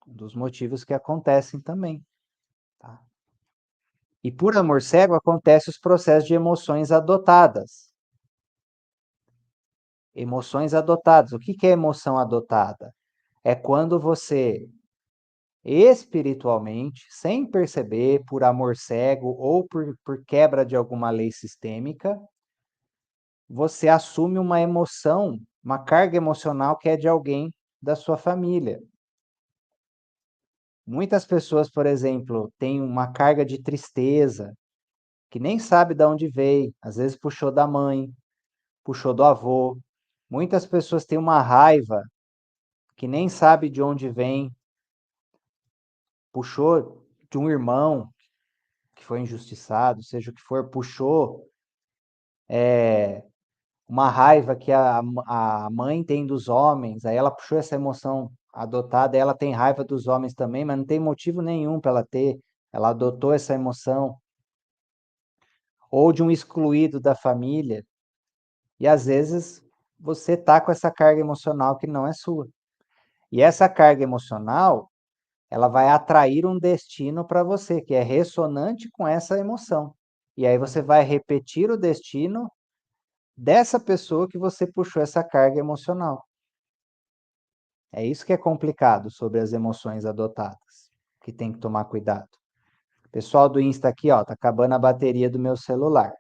um dos motivos que acontecem também, tá? E por amor cego acontece os processos de emoções adotadas. Emoções adotadas. O que é emoção adotada? É quando você espiritualmente, sem perceber, por amor cego ou por quebra de alguma lei sistêmica, você assume uma emoção, uma carga emocional que é de alguém da sua família. Muitas pessoas, por exemplo, têm uma carga de tristeza que nem sabe de onde veio, às vezes puxou da mãe, puxou do avô. Muitas pessoas têm uma raiva que nem sabe de onde vem, puxou de um irmão que foi injustiçado, seja o que for, puxou uma raiva que a mãe tem dos homens, aí ela puxou essa emoção adotada, ela tem raiva dos homens também, mas não tem motivo nenhum para ela ter, ela adotou essa emoção, ou de um excluído da família, e às vezes você tá com essa carga emocional que não é sua. E essa carga emocional, ela vai atrair um destino para você, que é ressonante com essa emoção. E aí você vai repetir o destino dessa pessoa que você puxou essa carga emocional. É isso que é complicado sobre as emoções adotadas, que tem que tomar cuidado. Pessoal do Insta aqui, ó, tá acabando a bateria do meu celular.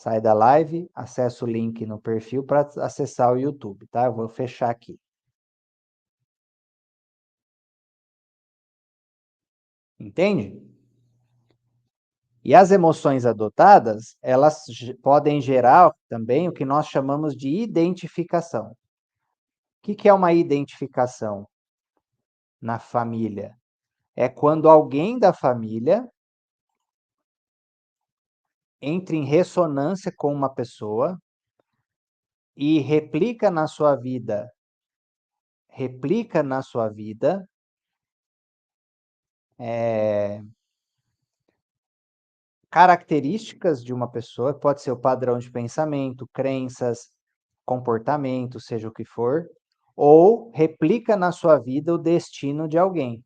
Sai da live, acessa o link no perfil para acessar o YouTube, tá? Eu vou fechar aqui. Entende? E as emoções adotadas, elas podem gerar também o que nós chamamos de identificação. O que é uma identificação na família? É quando alguém da família entra em ressonância com uma pessoa e replica na sua vida características de uma pessoa, pode ser o padrão de pensamento, crenças, comportamento, seja o que for, ou replica na sua vida o destino de alguém.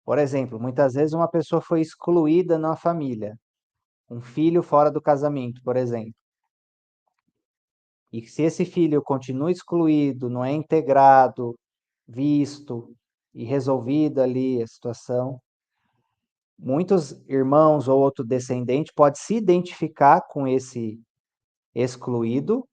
Por exemplo, muitas vezes uma pessoa foi excluída na família, um filho fora do casamento, por exemplo. E se esse filho continua excluído, não é integrado, visto e resolvida ali a situação, muitos irmãos ou outro descendente pode se identificar com esse excluído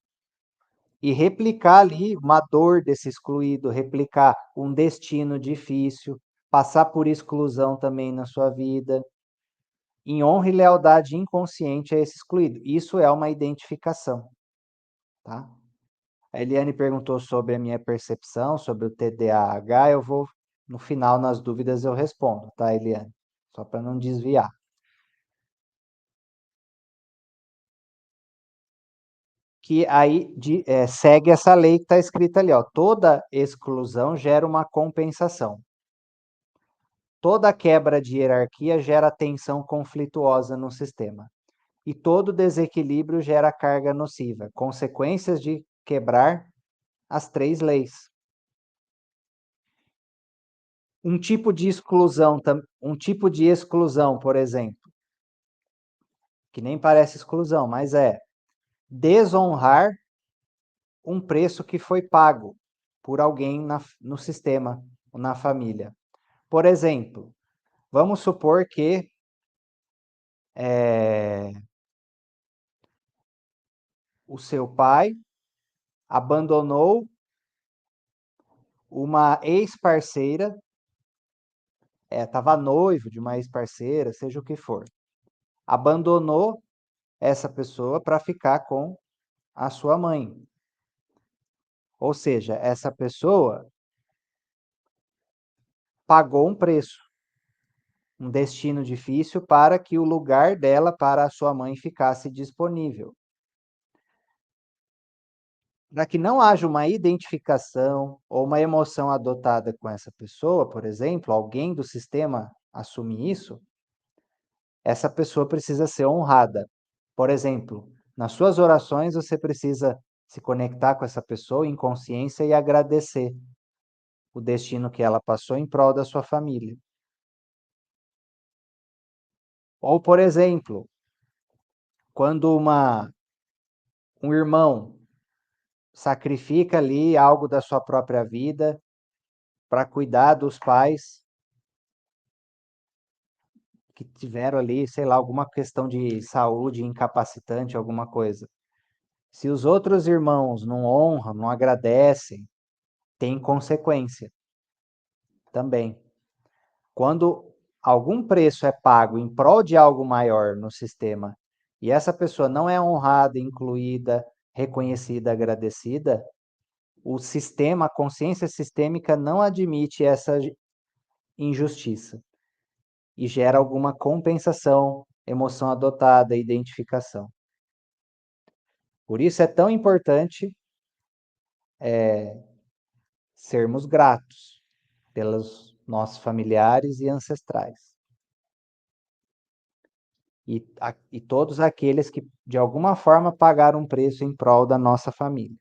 e replicar ali uma dor desse excluído, replicar um destino difícil, passar por exclusão também na sua vida, em honra e lealdade inconsciente a esse excluído. Isso é uma identificação, tá? A Eliane perguntou sobre a minha percepção, sobre o TDAH, eu vou, no final, nas dúvidas, eu respondo, tá, Eliane? Só para não desviar. Que aí segue essa lei que está escrita ali, ó. Toda exclusão gera uma compensação. Toda quebra de hierarquia gera tensão conflituosa no sistema. E todo desequilíbrio gera carga nociva, consequências de quebrar as três leis. Um tipo de exclusão, por exemplo, que nem parece exclusão, mas é desonrar um preço que foi pago por alguém no sistema, na família. Por exemplo, vamos supor que o seu pai abandonou uma ex-parceira, estava noivo de uma ex-parceira, seja o que for. Abandonou essa pessoa para ficar com a sua mãe. Ou seja, essa pessoa pagou um preço, um destino difícil para que o lugar dela para a sua mãe ficasse disponível. Para que não haja uma identificação ou uma emoção adotada com essa pessoa, por exemplo, alguém do sistema assume isso, essa pessoa precisa ser honrada. Por exemplo, nas suas orações você precisa se conectar com essa pessoa em consciência e agradecer o destino que ela passou em prol da sua família. Ou, por exemplo, quando um irmão sacrifica ali algo da sua própria vida para cuidar dos pais que tiveram ali, sei lá, alguma questão de saúde incapacitante, alguma coisa. Se os outros irmãos não honram, não agradecem, tem consequência também. Quando algum preço é pago em prol de algo maior no sistema e essa pessoa não é honrada, incluída, reconhecida, agradecida, o sistema, a consciência sistêmica não admite essa injustiça e gera alguma compensação, emoção adotada, identificação. Por isso é tão importante sermos gratos pelos nossos familiares e ancestrais. E todos aqueles que, de alguma forma, pagaram um preço em prol da nossa família.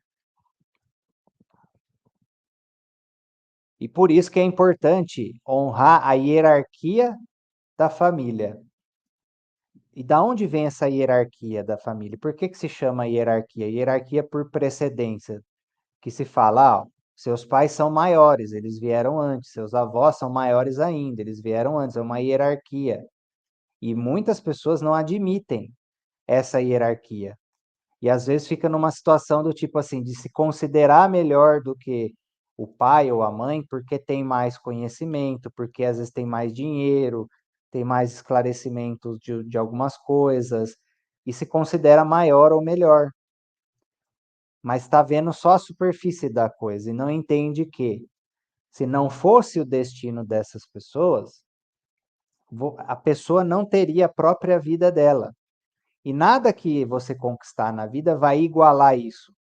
E por isso que é importante honrar a hierarquia da família. E da onde vem essa hierarquia da família? Por que se chama hierarquia? Hierarquia por precedência, que se fala, seus pais são maiores, eles vieram antes, seus avós são maiores ainda, eles vieram antes, é uma hierarquia. E muitas pessoas não admitem essa hierarquia. E às vezes fica numa situação do tipo assim, de se considerar melhor do que o pai ou a mãe, porque tem mais conhecimento, porque às vezes tem mais dinheiro, tem mais esclarecimento de algumas coisas, e se considera maior ou melhor. Mas está vendo só a superfície da coisa e não entende que, se não fosse o destino dessas pessoas, a pessoa não teria a própria vida dela. E nada que você conquistar na vida vai igualar isso,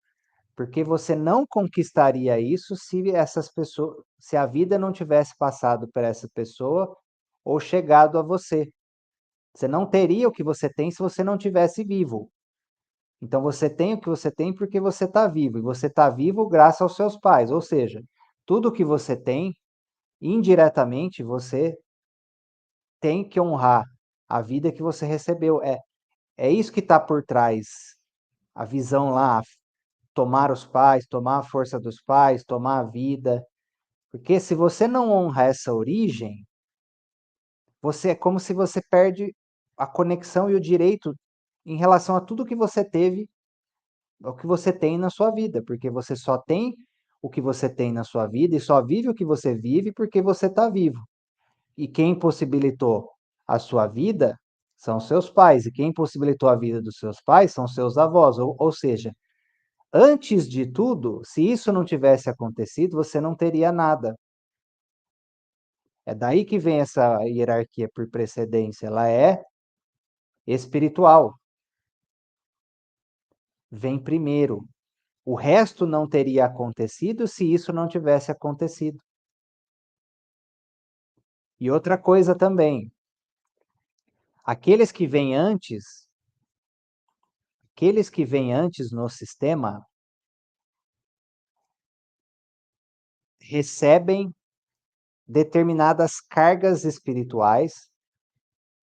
porque você não conquistaria isso se a vida não tivesse passado por essa pessoa ou chegado a você. Você não teria o que você tem se você não tivesse vivo. Então você tem o que você tem porque você está vivo, e você está vivo graças aos seus pais, ou seja, tudo que você tem, indiretamente você tem que honrar a vida que você recebeu. É isso que está por trás, a visão lá, tomar os pais, tomar a força dos pais, tomar a vida. Porque se você não honra essa origem, você é como se você perde a conexão e o direito em relação a tudo que você teve, o que você tem na sua vida, porque você só tem o que você tem na sua vida e só vive o que você vive porque você está vivo. E quem possibilitou a sua vida são seus pais, e quem possibilitou a vida dos seus pais são seus avós. Ou seja, antes de tudo, se isso não tivesse acontecido, você não teria nada. É daí que vem essa hierarquia por precedência, ela é espiritual, vem primeiro. O resto não teria acontecido se isso não tivesse acontecido. E outra coisa também, aqueles que vêm antes, aqueles que vêm antes no sistema recebem determinadas cargas espirituais,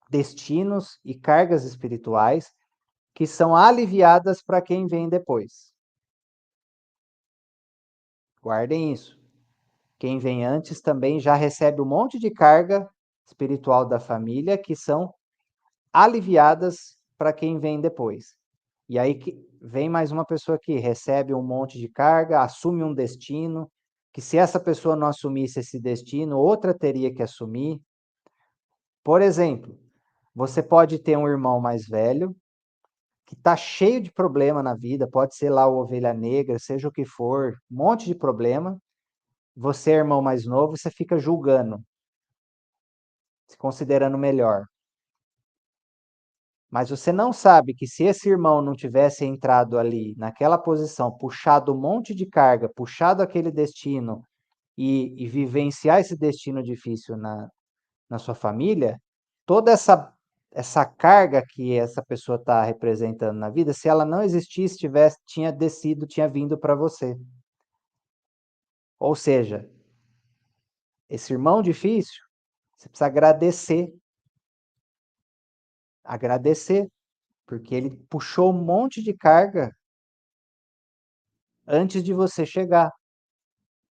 destinos e cargas espirituais que são aliviadas para quem vem depois. Guardem isso. Quem vem antes também já recebe um monte de carga espiritual da família que são aliviadas para quem vem depois. E aí que vem mais uma pessoa que recebe um monte de carga, assume um destino, que se essa pessoa não assumisse esse destino, outra teria que assumir. Por exemplo, você pode ter um irmão mais velho que está cheio de problema na vida, pode ser lá o ovelha negra, seja o que for, um monte de problema. Você é irmão mais novo, você fica julgando, se considerando melhor. Mas você não sabe que se esse irmão não tivesse entrado ali naquela posição, puxado um monte de carga, puxado aquele destino e vivenciar esse destino difícil na sua família, toda essa carga que essa pessoa está representando na vida, se ela não existisse, tinha descido, tinha vindo para você. Ou seja, esse irmão difícil, você precisa agradecer, porque ele puxou um monte de carga antes de você chegar.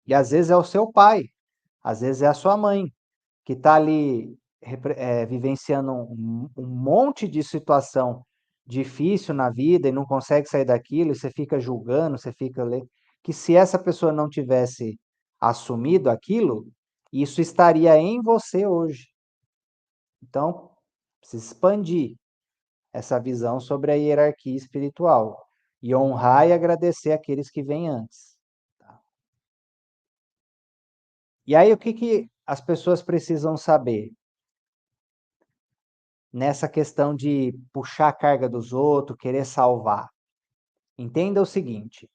E às vezes é o seu pai, às vezes é a sua mãe, que está ali vivenciando um monte de situação difícil na vida e não consegue sair daquilo, e você fica julgando, você fica que se essa pessoa não tivesse assumido aquilo, isso estaria em você hoje. Então, precisa expandir essa visão sobre a hierarquia espiritual e honrar e agradecer aqueles que vêm antes. Tá? E aí, o que as pessoas precisam saber nessa questão de puxar a carga dos outros, querer salvar? Entenda o seguinte: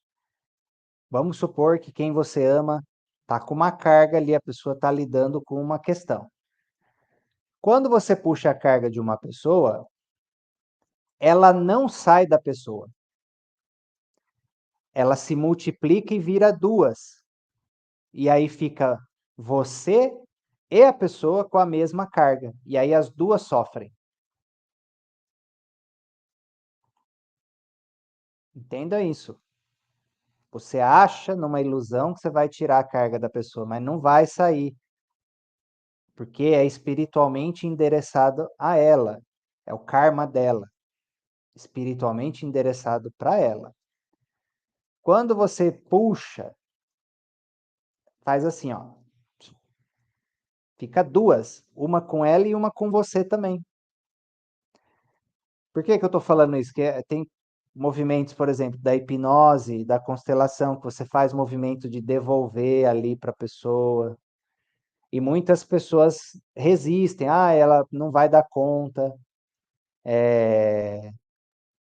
vamos supor que quem você ama está com uma carga ali, a pessoa está lidando com uma questão. Quando você puxa a carga de uma pessoa, ela não sai da pessoa. Ela se multiplica e vira duas. E aí fica você e a pessoa com a mesma carga. E aí as duas sofrem. Entenda isso. Você acha numa ilusão que você vai tirar a carga da pessoa, mas não vai sair, porque é espiritualmente endereçado a ela. É o karma dela, espiritualmente endereçado para ela. Quando você puxa, faz assim, ó. Fica duas, uma com ela e uma com você também. Por que que eu estou falando isso? Tem movimentos, por exemplo, da hipnose, da constelação, que você faz movimento de devolver ali para a pessoa. E muitas pessoas resistem. Ah, ela não vai dar conta,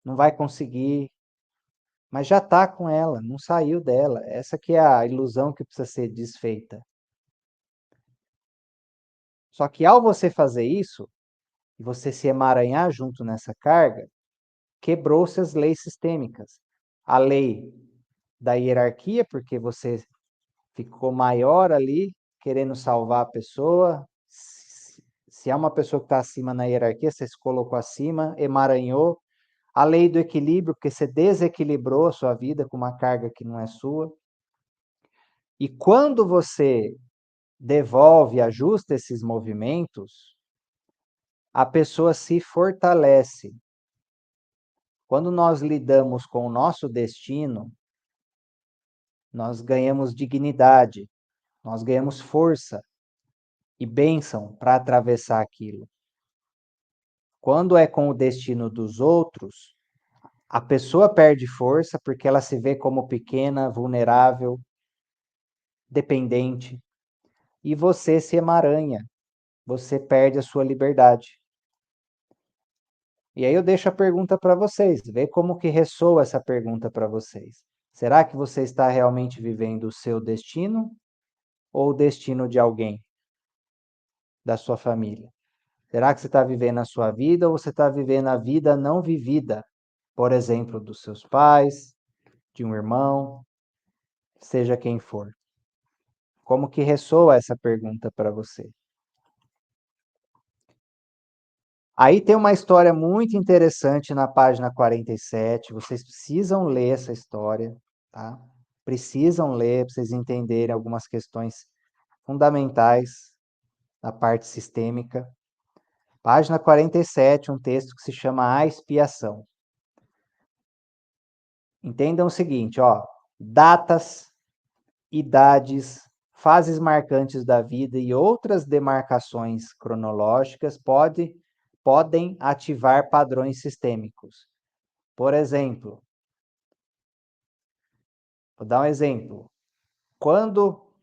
não vai conseguir. Mas já está com ela, não saiu dela. Essa que é a ilusão que precisa ser desfeita. Só que ao você fazer isso, e você se emaranhar junto nessa carga, quebrou-se as leis sistêmicas. A lei da hierarquia, porque você ficou maior ali, querendo salvar a pessoa. Se é uma pessoa que está acima na hierarquia, você se colocou acima, emaranhou. A lei do equilíbrio, porque você desequilibrou a sua vida com uma carga que não é sua. E quando você devolve, ajusta esses movimentos, a pessoa se fortalece. Quando nós lidamos com o nosso destino, nós ganhamos dignidade, nós ganhamos força e bênção para atravessar aquilo. Quando é com o destino dos outros, a pessoa perde força porque ela se vê como pequena, vulnerável, dependente, e você se emaranha, você perde a sua liberdade. E aí eu deixo a pergunta para vocês, vê como que ressoa essa pergunta para vocês. Será que você está realmente vivendo o seu destino ou o destino de alguém, da sua família? Será que você está vivendo a sua vida ou você está vivendo a vida não vivida? Por exemplo, dos seus pais, de um irmão, seja quem for. Como que ressoa essa pergunta para você? Aí tem uma história muito interessante na página 47. Vocês precisam ler essa história, tá? Precisam ler para vocês entenderem algumas questões fundamentais da parte sistêmica. Página 47, um texto que se chama A Expiação. Entendam o seguinte, ó, datas, idades, fases marcantes da vida e outras demarcações cronológicas podem ativar padrões sistêmicos. Por exemplo, vou dar um exemplo. Quando,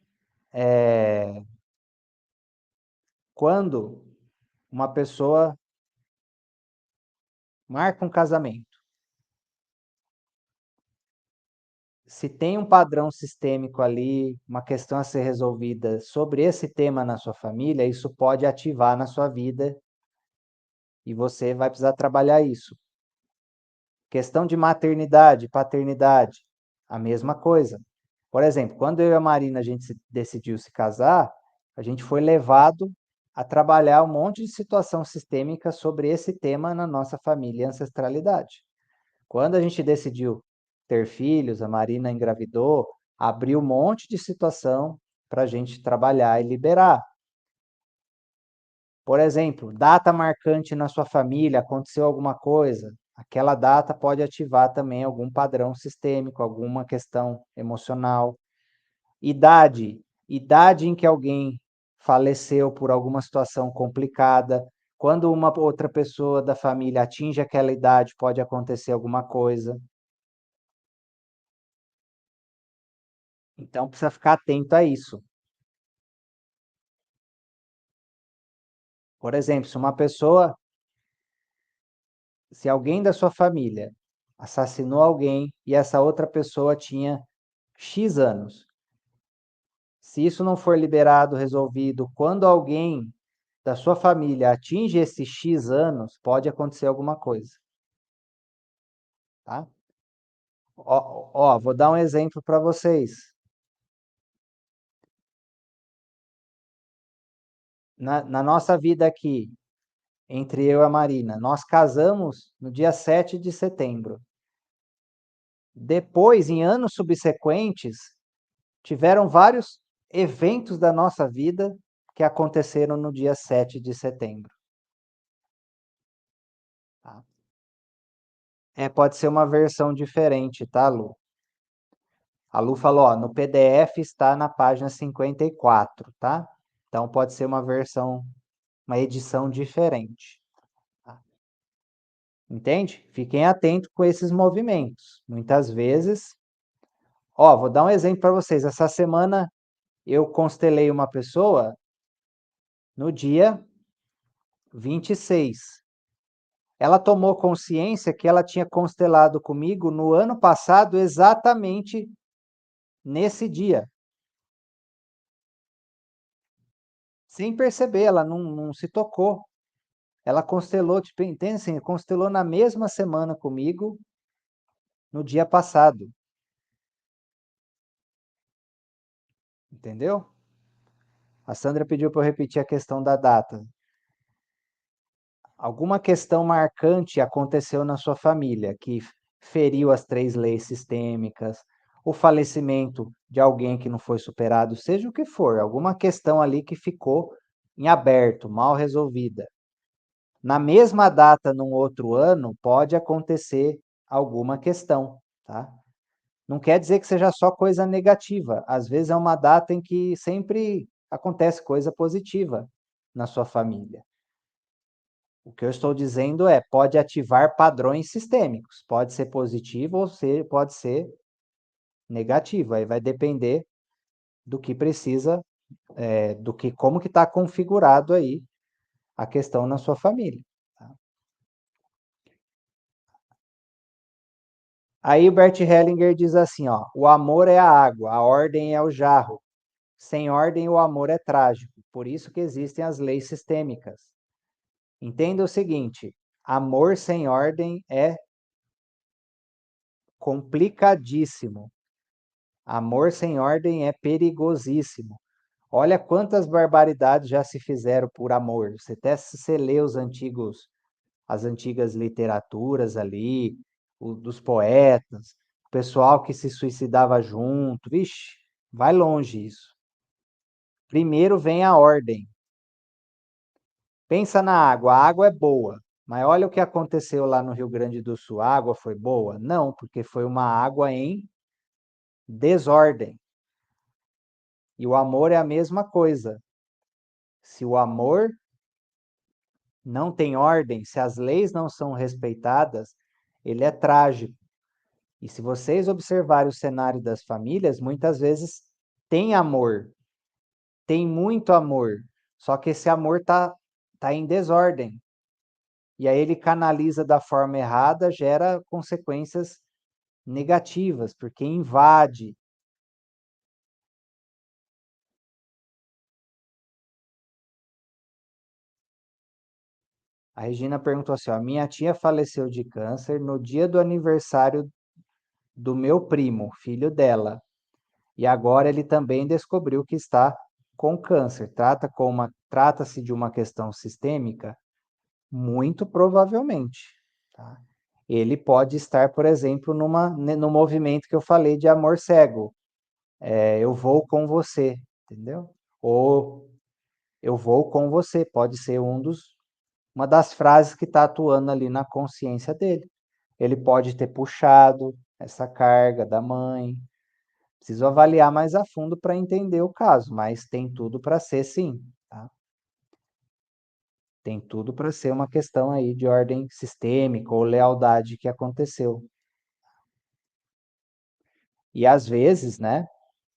quando uma pessoa marca um casamento, se tem um padrão sistêmico ali, uma questão a ser resolvida sobre esse tema na sua família, isso pode ativar na sua vida e você vai precisar trabalhar isso. Questão de maternidade, paternidade, a mesma coisa. Por exemplo, quando eu e a Marina a gente decidiu se casar, a gente foi levado a trabalhar um monte de situação sistêmica sobre esse tema na nossa família e ancestralidade. Quando a gente decidiu ter filhos, a Marina engravidou, abriu um monte de situação para a gente trabalhar e liberar. Por exemplo, data marcante na sua família, aconteceu alguma coisa, aquela data pode ativar também algum padrão sistêmico, alguma questão emocional. Idade em que alguém faleceu por alguma situação complicada. Quando uma outra pessoa da família atinge aquela idade, pode acontecer alguma coisa. Então precisa ficar atento a isso. Por exemplo, se alguém da sua família assassinou alguém e essa outra pessoa tinha X anos. Se isso não for liberado, resolvido, quando alguém da sua família atinge esses X anos, pode acontecer alguma coisa, tá? Ó, vou dar um exemplo para vocês. Na nossa vida aqui, entre eu e a Marina, nós casamos no dia 7 de setembro. Depois, em anos subsequentes, tiveram vários eventos da nossa vida que aconteceram no dia 7 de setembro. Pode ser uma versão diferente, tá, Lu? A Lu falou, ó, no PDF está na página 54, tá? Então pode ser uma versão, uma edição diferente. Tá? Entende? Fiquem atentos com esses movimentos. Muitas vezes, ó, vou dar um exemplo para vocês. Essa semana eu constelei uma pessoa no dia 26. Ela tomou consciência que ela tinha constelado comigo no ano passado, exatamente nesse dia. Sem perceber, ela não se tocou. Ela constelou, tipo, entende assim? Constelou na mesma semana comigo, no dia passado. Entendeu? A Sandra pediu para eu repetir a questão da data. Alguma questão marcante aconteceu na sua família que feriu as 3 leis sistêmicas, o falecimento de alguém que não foi superado, seja o que for, alguma questão ali que ficou em aberto, mal resolvida. Na mesma data, num outro ano, pode acontecer alguma questão, tá? Não quer dizer que seja só coisa negativa. Às vezes é uma data em que sempre acontece coisa positiva na sua família. O que eu estou dizendo é, pode ativar padrões sistêmicos. Pode ser positivo ou pode ser negativo. Aí vai depender do que precisa, como que está configurado aí a questão na sua família. Tá? Aí o Bert Hellinger diz assim, ó, o amor é a água, a ordem é o jarro. Sem ordem, o amor é trágico. Por isso que existem as leis sistêmicas. Entenda o seguinte: amor sem ordem é complicadíssimo. Amor sem ordem é perigosíssimo. Olha quantas barbaridades já se fizeram por amor. Você até se você lê as antigas literaturas ali, dos poetas, o pessoal que se suicidava junto. Vixe, vai longe isso. Primeiro vem a ordem. Pensa na água, a água é boa, mas olha o que aconteceu lá no Rio Grande do Sul. A água foi boa? Não, porque foi uma água em desordem. E o amor é a mesma coisa. Se o amor não tem ordem, se as leis não são respeitadas, ele é trágico. E se vocês observarem o cenário das famílias, muitas vezes tem amor, tem muito amor, só que esse amor tá em desordem. E aí ele canaliza da forma errada, gera consequências negativas, porque invade. A Regina perguntou assim, ó, minha tia faleceu de câncer no dia do aniversário do meu primo, filho dela. E agora ele também descobriu que está com câncer. Trata-se de uma questão sistêmica? Muito provavelmente. Tá? Ele pode estar, por exemplo, no movimento que eu falei de amor cego. Eu vou com você, entendeu? Ou eu vou com você, pode ser uma das frases que está atuando ali na consciência dele. Ele pode ter puxado essa carga da mãe. Preciso avaliar mais a fundo para entender o caso, mas tem tudo para ser sim, tá? Tem tudo para ser uma questão aí de ordem sistêmica ou lealdade que aconteceu. E às vezes, né,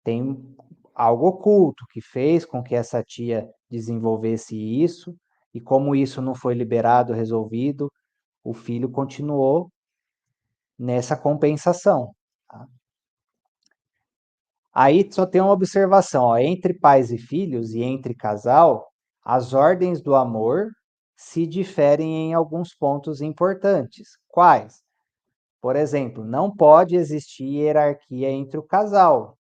tem algo oculto que fez com que essa tia desenvolvesse isso, e como isso não foi liberado, resolvido, o filho continuou nessa compensação. Tá? Aí só tem uma observação, ó, entre pais e filhos e entre casal, as ordens do amor se diferem em alguns pontos importantes. Quais? Por exemplo, não pode existir hierarquia entre o casal.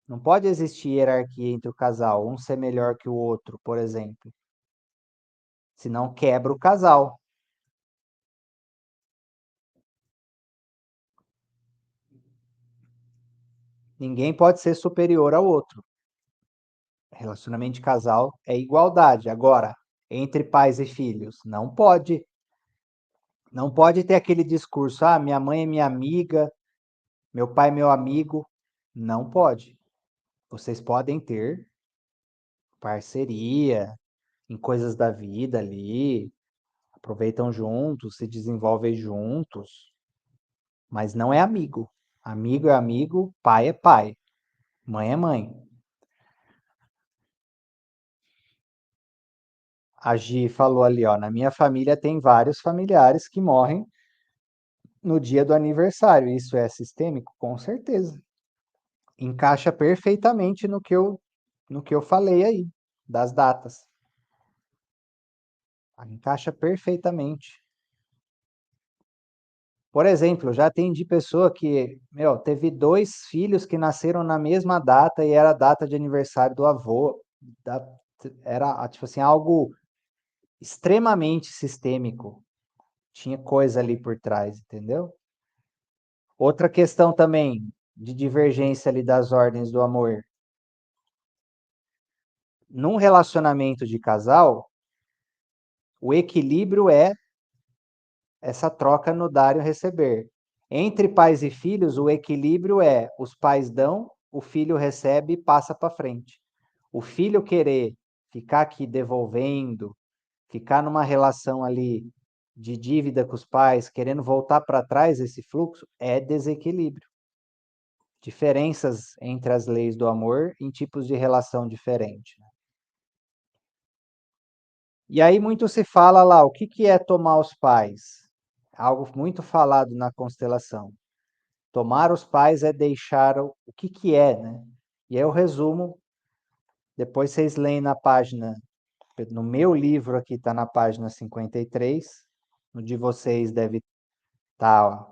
Não pode existir hierarquia entre o casal, um ser melhor que o outro, por exemplo. Senão quebra o casal. Ninguém pode ser superior ao outro. Relacionamento de casal é igualdade. Agora, entre pais e filhos, não pode. Não pode ter aquele discurso: "Ah, minha mãe é minha amiga, meu pai é meu amigo". Não pode. Vocês podem ter parceria em coisas da vida ali, aproveitam juntos, se desenvolvem juntos, mas não é amigo. Amigo é amigo, pai é pai, mãe é mãe. A Gi falou ali, ó, na minha família tem vários familiares que morrem no dia do aniversário. Isso é sistêmico? Com certeza. Encaixa perfeitamente no que eu falei aí, das datas. Encaixa perfeitamente. Por exemplo, já atendi pessoa que, meu, teve 2 filhos que nasceram na mesma data e era a data de aniversário do avô. Da Era, tipo assim, algo extremamente sistêmico. Tinha coisa ali por trás, entendeu? Outra questão também de divergência ali das ordens do amor. Num relacionamento de casal, o equilíbrio é essa troca no dar e receber. Entre pais e filhos, o equilíbrio é os pais dão, o filho recebe e passa para frente. O filho querer ficar aqui devolvendo, ficar numa relação ali de dívida com os pais, querendo voltar para trás esse fluxo, é desequilíbrio. Diferenças entre as leis do amor em tipos de relação diferente. E aí muito se fala lá, o que que é tomar os pais? Algo muito falado na constelação. Tomar os pais é deixar o que que é, né? E aí eu resumo, depois vocês leem na página, no meu livro aqui está na página 53, no de vocês deve estar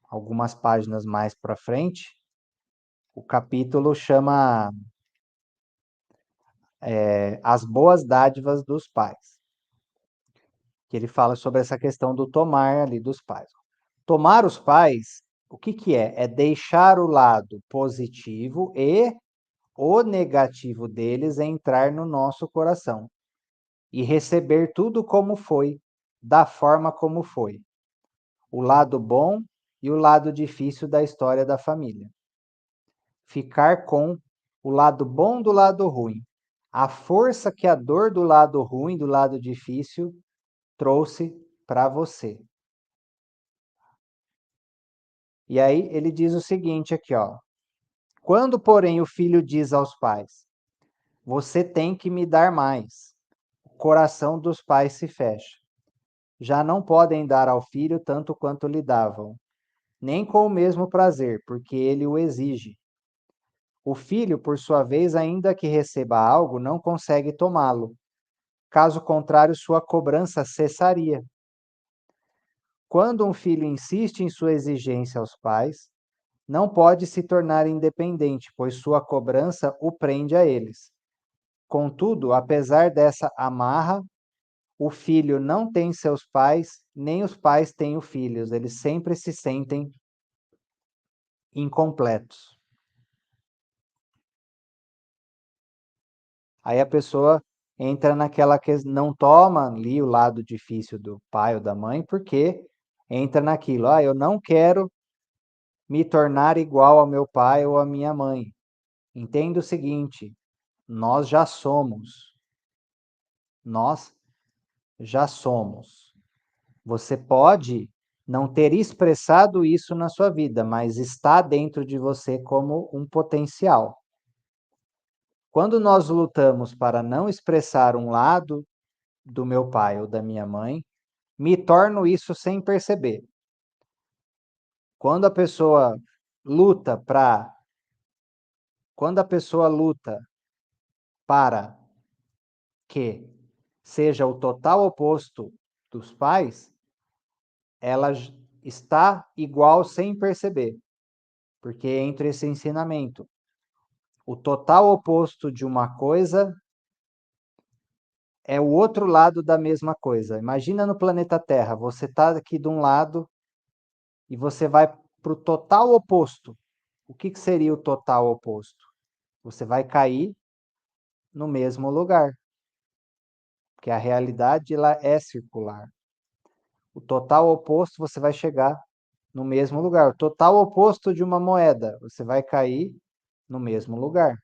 algumas páginas mais para frente. O capítulo chama As Boas Dádivas dos Pais, que ele fala sobre essa questão do tomar ali dos pais. Tomar os pais, o que que é? É deixar o lado positivo e o negativo deles entrar no nosso coração e receber tudo como foi, da forma como foi. O lado bom e o lado difícil da história da família. Ficar com o lado bom do lado ruim. A força que a dor do lado ruim, do lado difícil, trouxe para você. E aí ele diz o seguinte aqui, ó. Quando, porém, o filho diz aos pais: "Você tem que me dar mais", o coração dos pais se fecha. Já não podem dar ao filho tanto quanto lhe davam, nem com o mesmo prazer, porque ele o exige. O filho, por sua vez, ainda que receba algo, não consegue tomá-lo. Caso contrário, sua cobrança cessaria. Quando um filho insiste em sua exigência aos pais, não pode se tornar independente, pois sua cobrança o prende a eles. Contudo, apesar dessa amarra, o filho não tem seus pais, nem os pais têm os filhos. Eles sempre se sentem incompletos. Aí a pessoa entra naquela que não toma ali o lado difícil do pai ou da mãe, porque entra naquilo, eu não quero me tornar igual ao meu pai ou à minha mãe. Entenda o seguinte, nós já somos. Nós já somos. Você pode não ter expressado isso na sua vida, mas está dentro de você como um potencial. Quando nós lutamos para não expressar um lado do meu pai ou da minha mãe, me torno isso sem perceber. Quando a pessoa luta para quando a pessoa luta para que seja o total oposto dos pais, ela está igual sem perceber, porque entra esse ensinamento. O total oposto de uma coisa é o outro lado da mesma coisa. Imagina no planeta Terra, você está aqui de um lado e você vai para o total oposto. O que seria o total oposto? Você vai cair no mesmo lugar, porque a realidade ela é circular. O total oposto você vai chegar no mesmo lugar. O total oposto de uma moeda, você vai cair no mesmo lugar.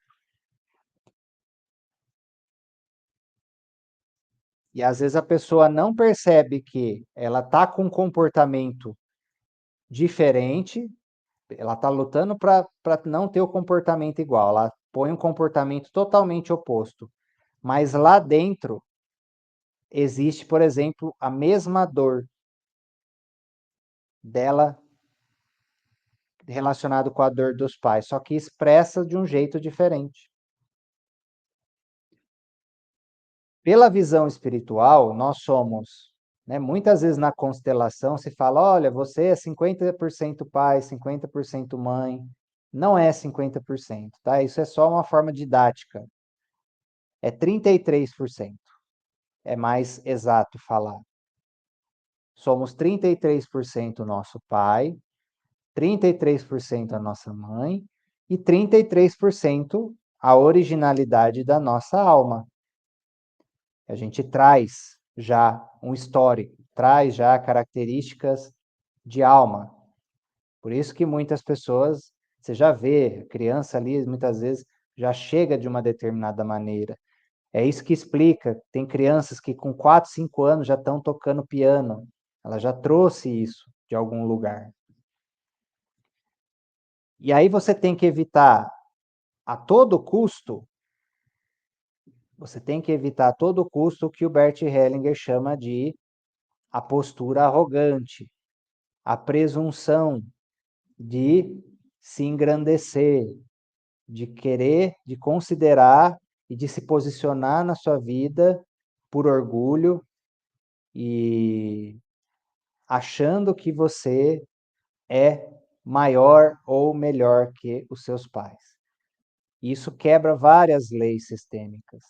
E às vezes a pessoa não percebe que ela está com um comportamento diferente, ela está lutando para não ter o comportamento igual, ela põe um comportamento totalmente oposto. Mas lá dentro existe, por exemplo, a mesma dor dela relacionado com a dor dos pais, só que expressa de um jeito diferente. Pela visão espiritual, nós somos, né, muitas vezes na constelação se fala, olha, você é 50% pai, 50% mãe. Não é 50%, tá? Isso é só uma forma didática. É 33%. É mais exato falar. Somos 33% nosso pai, 33% a nossa mãe e 33% a originalidade da nossa alma. A gente traz já um histórico, traz já características de alma. Por isso que muitas pessoas, você já vê, a criança ali muitas vezes já chega de uma determinada maneira. É isso que explica, tem crianças que com 4, 5 anos já estão tocando piano. Ela já trouxe isso de algum lugar. E aí você tem que evitar a todo custo, você tem que evitar a todo custo o que o Bert Hellinger chama de a postura arrogante, a presunção de se engrandecer, de querer, de considerar e de se posicionar na sua vida por orgulho e achando que você é maior ou melhor que os seus pais. Isso quebra várias leis sistêmicas.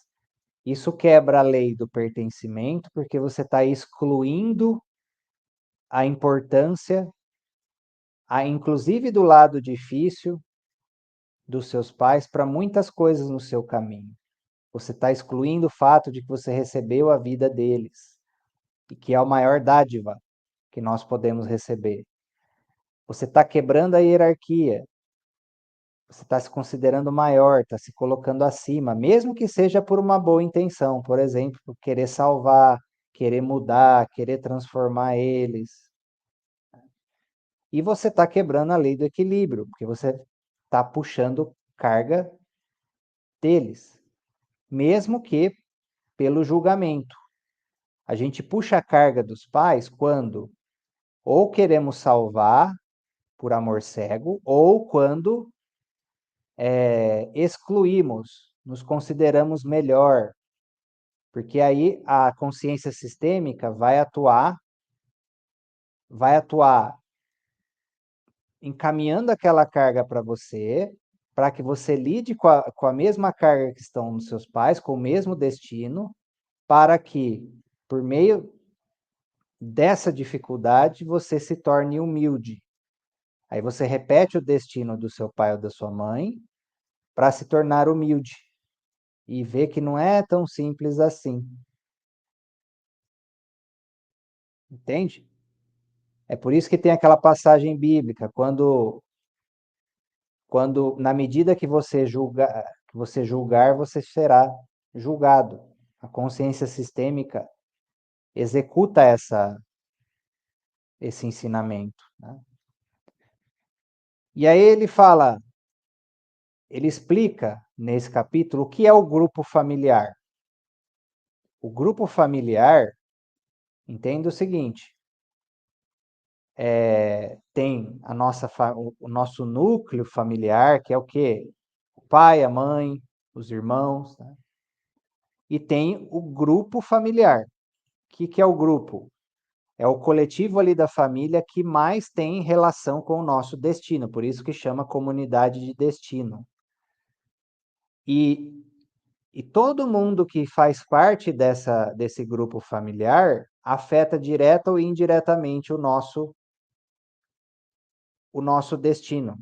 Isso quebra a lei do pertencimento, porque você está excluindo a importância, inclusive do lado difícil dos seus pais, para muitas coisas no seu caminho. Você está excluindo o fato de que você recebeu a vida deles, e que é a maior dádiva que nós podemos receber. Você está quebrando a hierarquia. Você está se considerando maior, está se colocando acima, mesmo que seja por uma boa intenção, por exemplo, querer salvar, querer mudar, querer transformar eles. E você está quebrando a lei do equilíbrio, porque você está puxando carga deles, mesmo que pelo julgamento. A gente puxa a carga dos pais quando ou queremos salvar por amor cego, ou quando excluímos, nos consideramos melhor, porque aí a consciência sistêmica vai atuar encaminhando aquela carga para que você lide com a mesma carga que estão nos seus pais, com o mesmo destino, para que, por meio dessa dificuldade, você se torne humilde. Aí você repete o destino do seu pai ou da sua mãe para se tornar humilde e ver que não é tão simples assim. Entende? É por isso que tem aquela passagem bíblica, quando na medida que você julgar, você será julgado. A consciência sistêmica executa esse ensinamento, né? E aí ele explica nesse capítulo o que é o grupo familiar. O grupo familiar, entenda o seguinte, tem o nosso núcleo familiar, que é o quê? O pai, a mãe, os irmãos, né? E tem o grupo familiar. O que é o grupo? É o coletivo ali da família que mais tem relação com o nosso destino, por isso que chama comunidade de destino. E, e todo mundo que faz parte desse grupo familiar afeta direta ou indiretamente o nosso destino.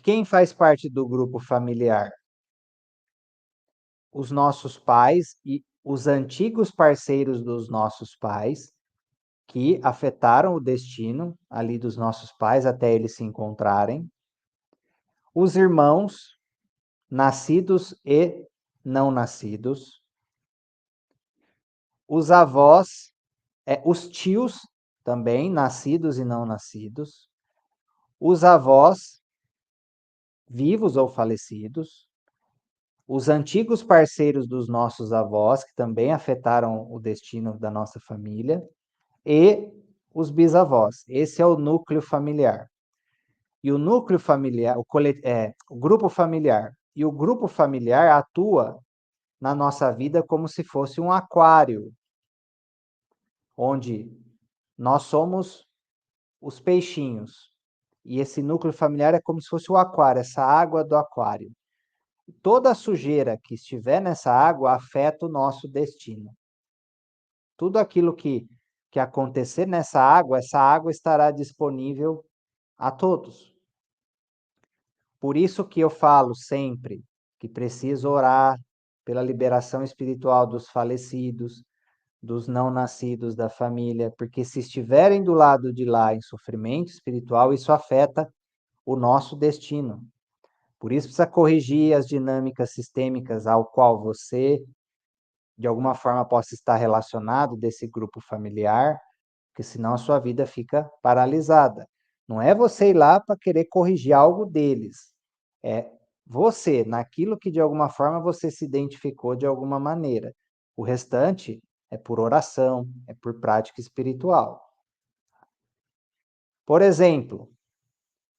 Quem faz parte do grupo familiar? Os nossos pais e os antigos parceiros dos nossos pais, que afetaram o destino ali dos nossos pais até eles se encontrarem, os irmãos, nascidos e não nascidos, os avós, os tios também, nascidos e não nascidos, os avós, vivos ou falecidos, os antigos parceiros dos nossos avós, que também afetaram o destino da nossa família, e os bisavós. Esse é o núcleo familiar. E o núcleo familiar, o grupo familiar. E o grupo familiar atua na nossa vida como se fosse um aquário, onde nós somos os peixinhos. E esse núcleo familiar é como se fosse o aquário, essa água do aquário. Toda a sujeira que estiver nessa água afeta o nosso destino. Tudo aquilo que acontecer nessa água, essa água estará disponível a todos. Por isso que eu falo sempre que preciso orar pela liberação espiritual dos falecidos, dos não nascidos da família, porque se estiverem do lado de lá em sofrimento espiritual, isso afeta o nosso destino. Por isso precisa corrigir as dinâmicas sistêmicas ao qual você, de alguma forma, possa estar relacionado desse grupo familiar, porque senão a sua vida fica paralisada. Não é você ir lá para querer corrigir algo deles. É você, naquilo que de alguma forma você se identificou de alguma maneira. O restante é por oração, é por prática espiritual. Por exemplo,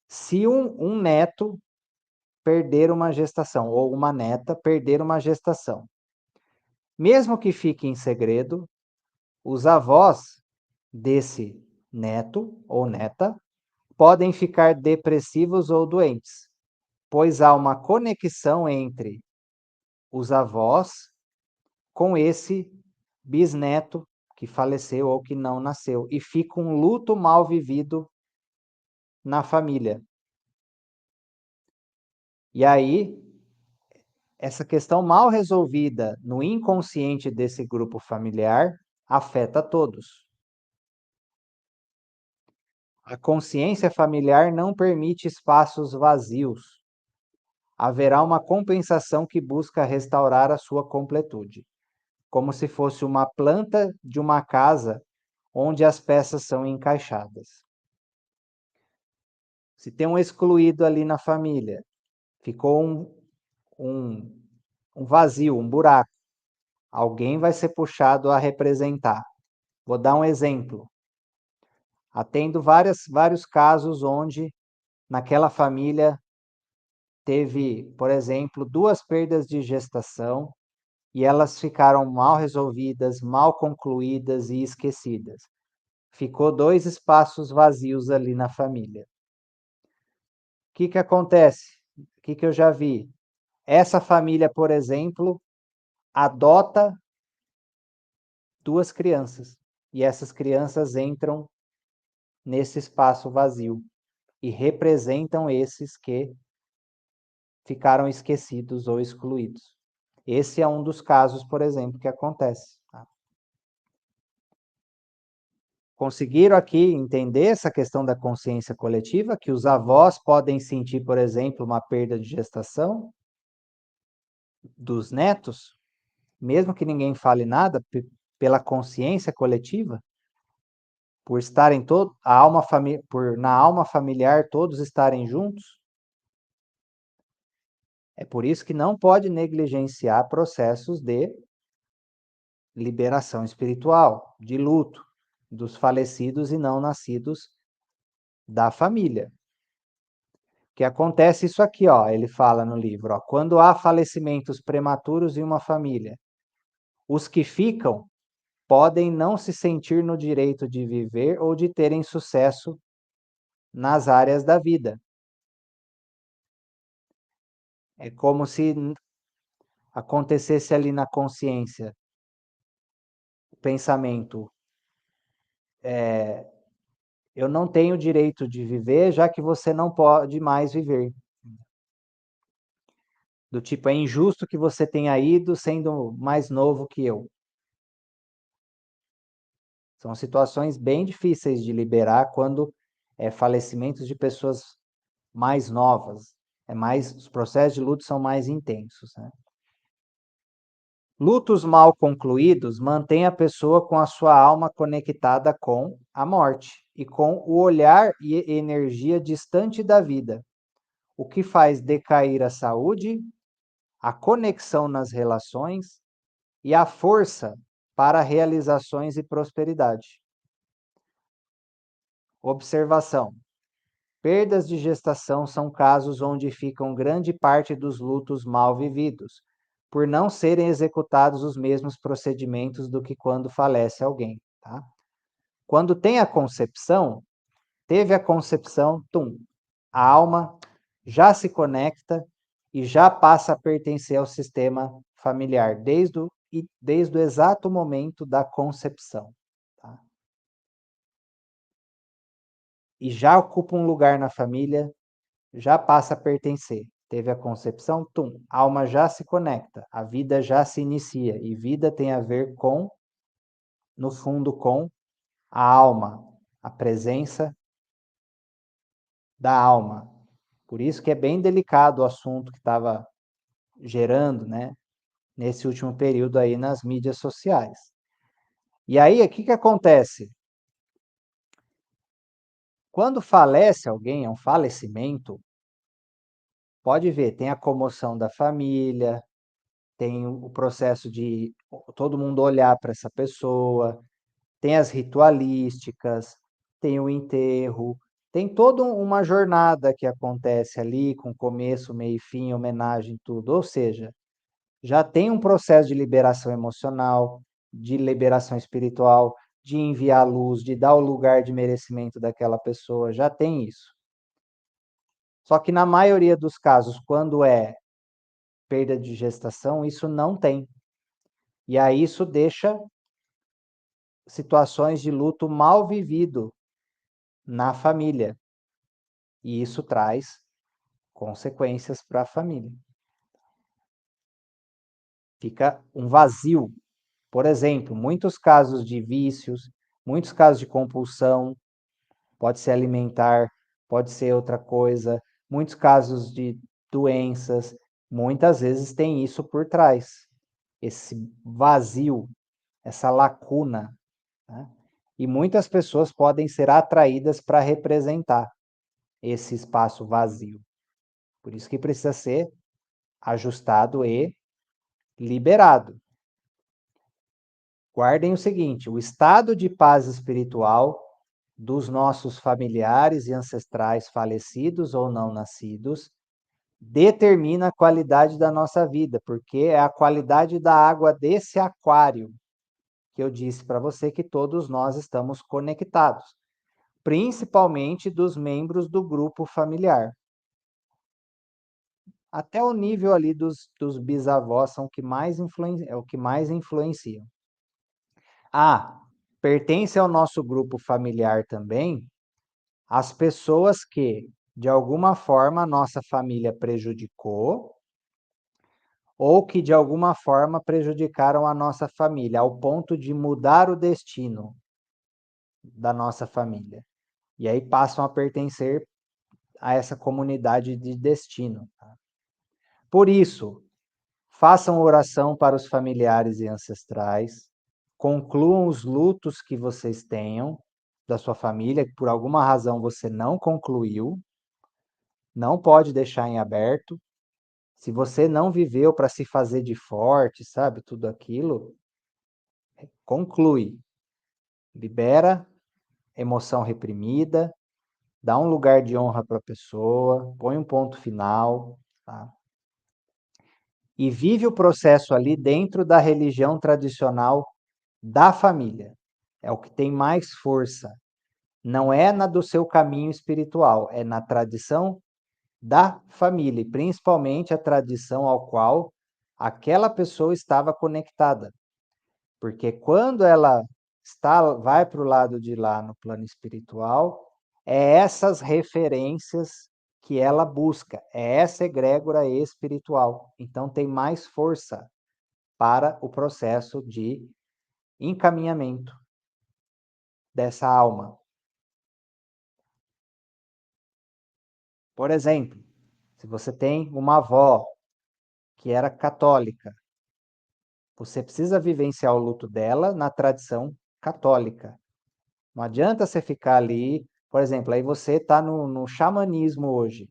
se um neto perder uma gestação, ou uma neta perder uma gestação, mesmo que fique em segredo, os avós desse neto ou neta podem ficar depressivos ou doentes, pois há uma conexão entre os avós com esse bisneto que faleceu ou que não nasceu, e fica um luto mal vivido na família. E aí, essa questão mal resolvida no inconsciente desse grupo familiar afeta todos. A consciência familiar não permite espaços vazios. Haverá uma compensação que busca restaurar a sua completude, como se fosse uma planta de uma casa onde as peças são encaixadas. Se tem um excluído ali na família, ficou um, um vazio, um buraco, alguém vai ser puxado a representar. Vou dar um exemplo. Atendo vários casos onde naquela família teve, por exemplo, 2 perdas de gestação e elas ficaram mal resolvidas, mal concluídas e esquecidas. Ficou 2 espaços vazios ali na família. O que acontece? O que eu já vi? Essa família, por exemplo, adota 2 crianças e essas crianças entram nesse espaço vazio e representam esses que ficaram esquecidos ou excluídos. Esse é um dos casos, por exemplo, que acontece. Tá? Conseguiram aqui entender essa questão da consciência coletiva, que os avós podem sentir, por exemplo, uma perda de gestação dos netos, mesmo que ninguém fale nada, pela consciência coletiva, por estarem todos, na alma familiar todos estarem juntos. É por isso que não pode negligenciar processos de liberação espiritual, de luto dos falecidos e não nascidos da família. Que acontece isso aqui, ó, ele fala no livro, ó, quando há falecimentos prematuros em uma família, os que ficam podem não se sentir no direito de viver ou de terem sucesso nas áreas da vida. É como se acontecesse ali na consciência o pensamento, eu não tenho direito de viver, já que você não pode mais viver. Do tipo, é injusto que você tenha ido sendo mais novo que eu. São situações bem difíceis de liberar quando é falecimentos de pessoas mais novas. Os processos de luto são mais intensos, né? Lutos mal concluídos mantêm a pessoa com a sua alma conectada com a morte e com o olhar e energia distante da vida, o que faz decair a saúde, a conexão nas relações e a força para realizações e prosperidade. Observação: perdas de gestação são casos onde ficam grande parte dos lutos mal vividos, por não serem executados os mesmos procedimentos do que quando falece alguém, tá? Quando tem a concepção, teve a concepção, a alma já se conecta e já passa a pertencer ao sistema familiar, desde o exato momento da concepção, tá? E já ocupa um lugar na família, já passa a pertencer. Teve a concepção, a alma já se conecta, a vida já se inicia. E vida tem a ver com, no fundo, com a alma, a presença da alma. Por isso que é bem delicado o assunto que estava gerando, né, nesse último período aí nas mídias sociais. E aí, o que acontece? Quando falece alguém, é um falecimento, pode ver, tem a comoção da família, tem o processo de todo mundo olhar para essa pessoa, tem as ritualísticas, tem o enterro, tem toda uma jornada que acontece ali, com começo, meio e fim, homenagem, tudo. Ou seja, já tem um processo de liberação emocional, de liberação espiritual, de enviar luz, de dar o lugar de merecimento daquela pessoa, já tem isso. Só que na maioria dos casos, quando é perda de gestação, isso não tem. E aí isso deixa situações de luto mal vivido na família. E isso traz consequências para a família. Fica um vazio. Por exemplo, muitos casos de vícios, muitos casos de compulsão, pode ser alimentar, pode ser outra coisa, muitos casos de doenças, muitas vezes tem isso por trás, esse vazio, essa lacuna, né? E muitas pessoas podem ser atraídas para representar esse espaço vazio. Por isso que precisa ser ajustado e liberado. Guardem o seguinte: o estado de paz espiritual dos nossos familiares e ancestrais falecidos ou não nascidos determina a qualidade da nossa vida, porque é a qualidade da água desse aquário que eu disse para você que todos nós estamos conectados, principalmente dos membros do grupo familiar. Até o nível ali dos bisavós são é o que mais influenciam. Pertence ao nosso grupo familiar também as pessoas que, de alguma forma, a nossa família prejudicou ou que, de alguma forma, prejudicaram a nossa família, ao ponto de mudar o destino da nossa família. E aí passam a pertencer a essa comunidade de destino. Por isso, façam oração para os familiares e ancestrais, concluam os lutos que vocês tenham da sua família, que por alguma razão você não concluiu, não pode deixar em aberto. Se você não viveu para se fazer de forte, sabe, tudo aquilo, conclui. Libera emoção reprimida, dá um lugar de honra para a pessoa, põe um ponto final, tá? E vive o processo ali dentro da religião tradicional da família. É o que tem mais força. Não é na do seu caminho espiritual, é na tradição da família, e principalmente a tradição ao qual aquela pessoa estava conectada. Porque quando ela vai para o lado de lá no plano espiritual, é essas referências que ela busca, é essa egrégora espiritual. Então tem mais força para o processo de encaminhamento. dessa alma. Por exemplo, se você tem uma avó que era católica, você precisa vivenciar o luto dela na tradição católica. Não adianta você ficar ali, por exemplo, aí você está no xamanismo hoje.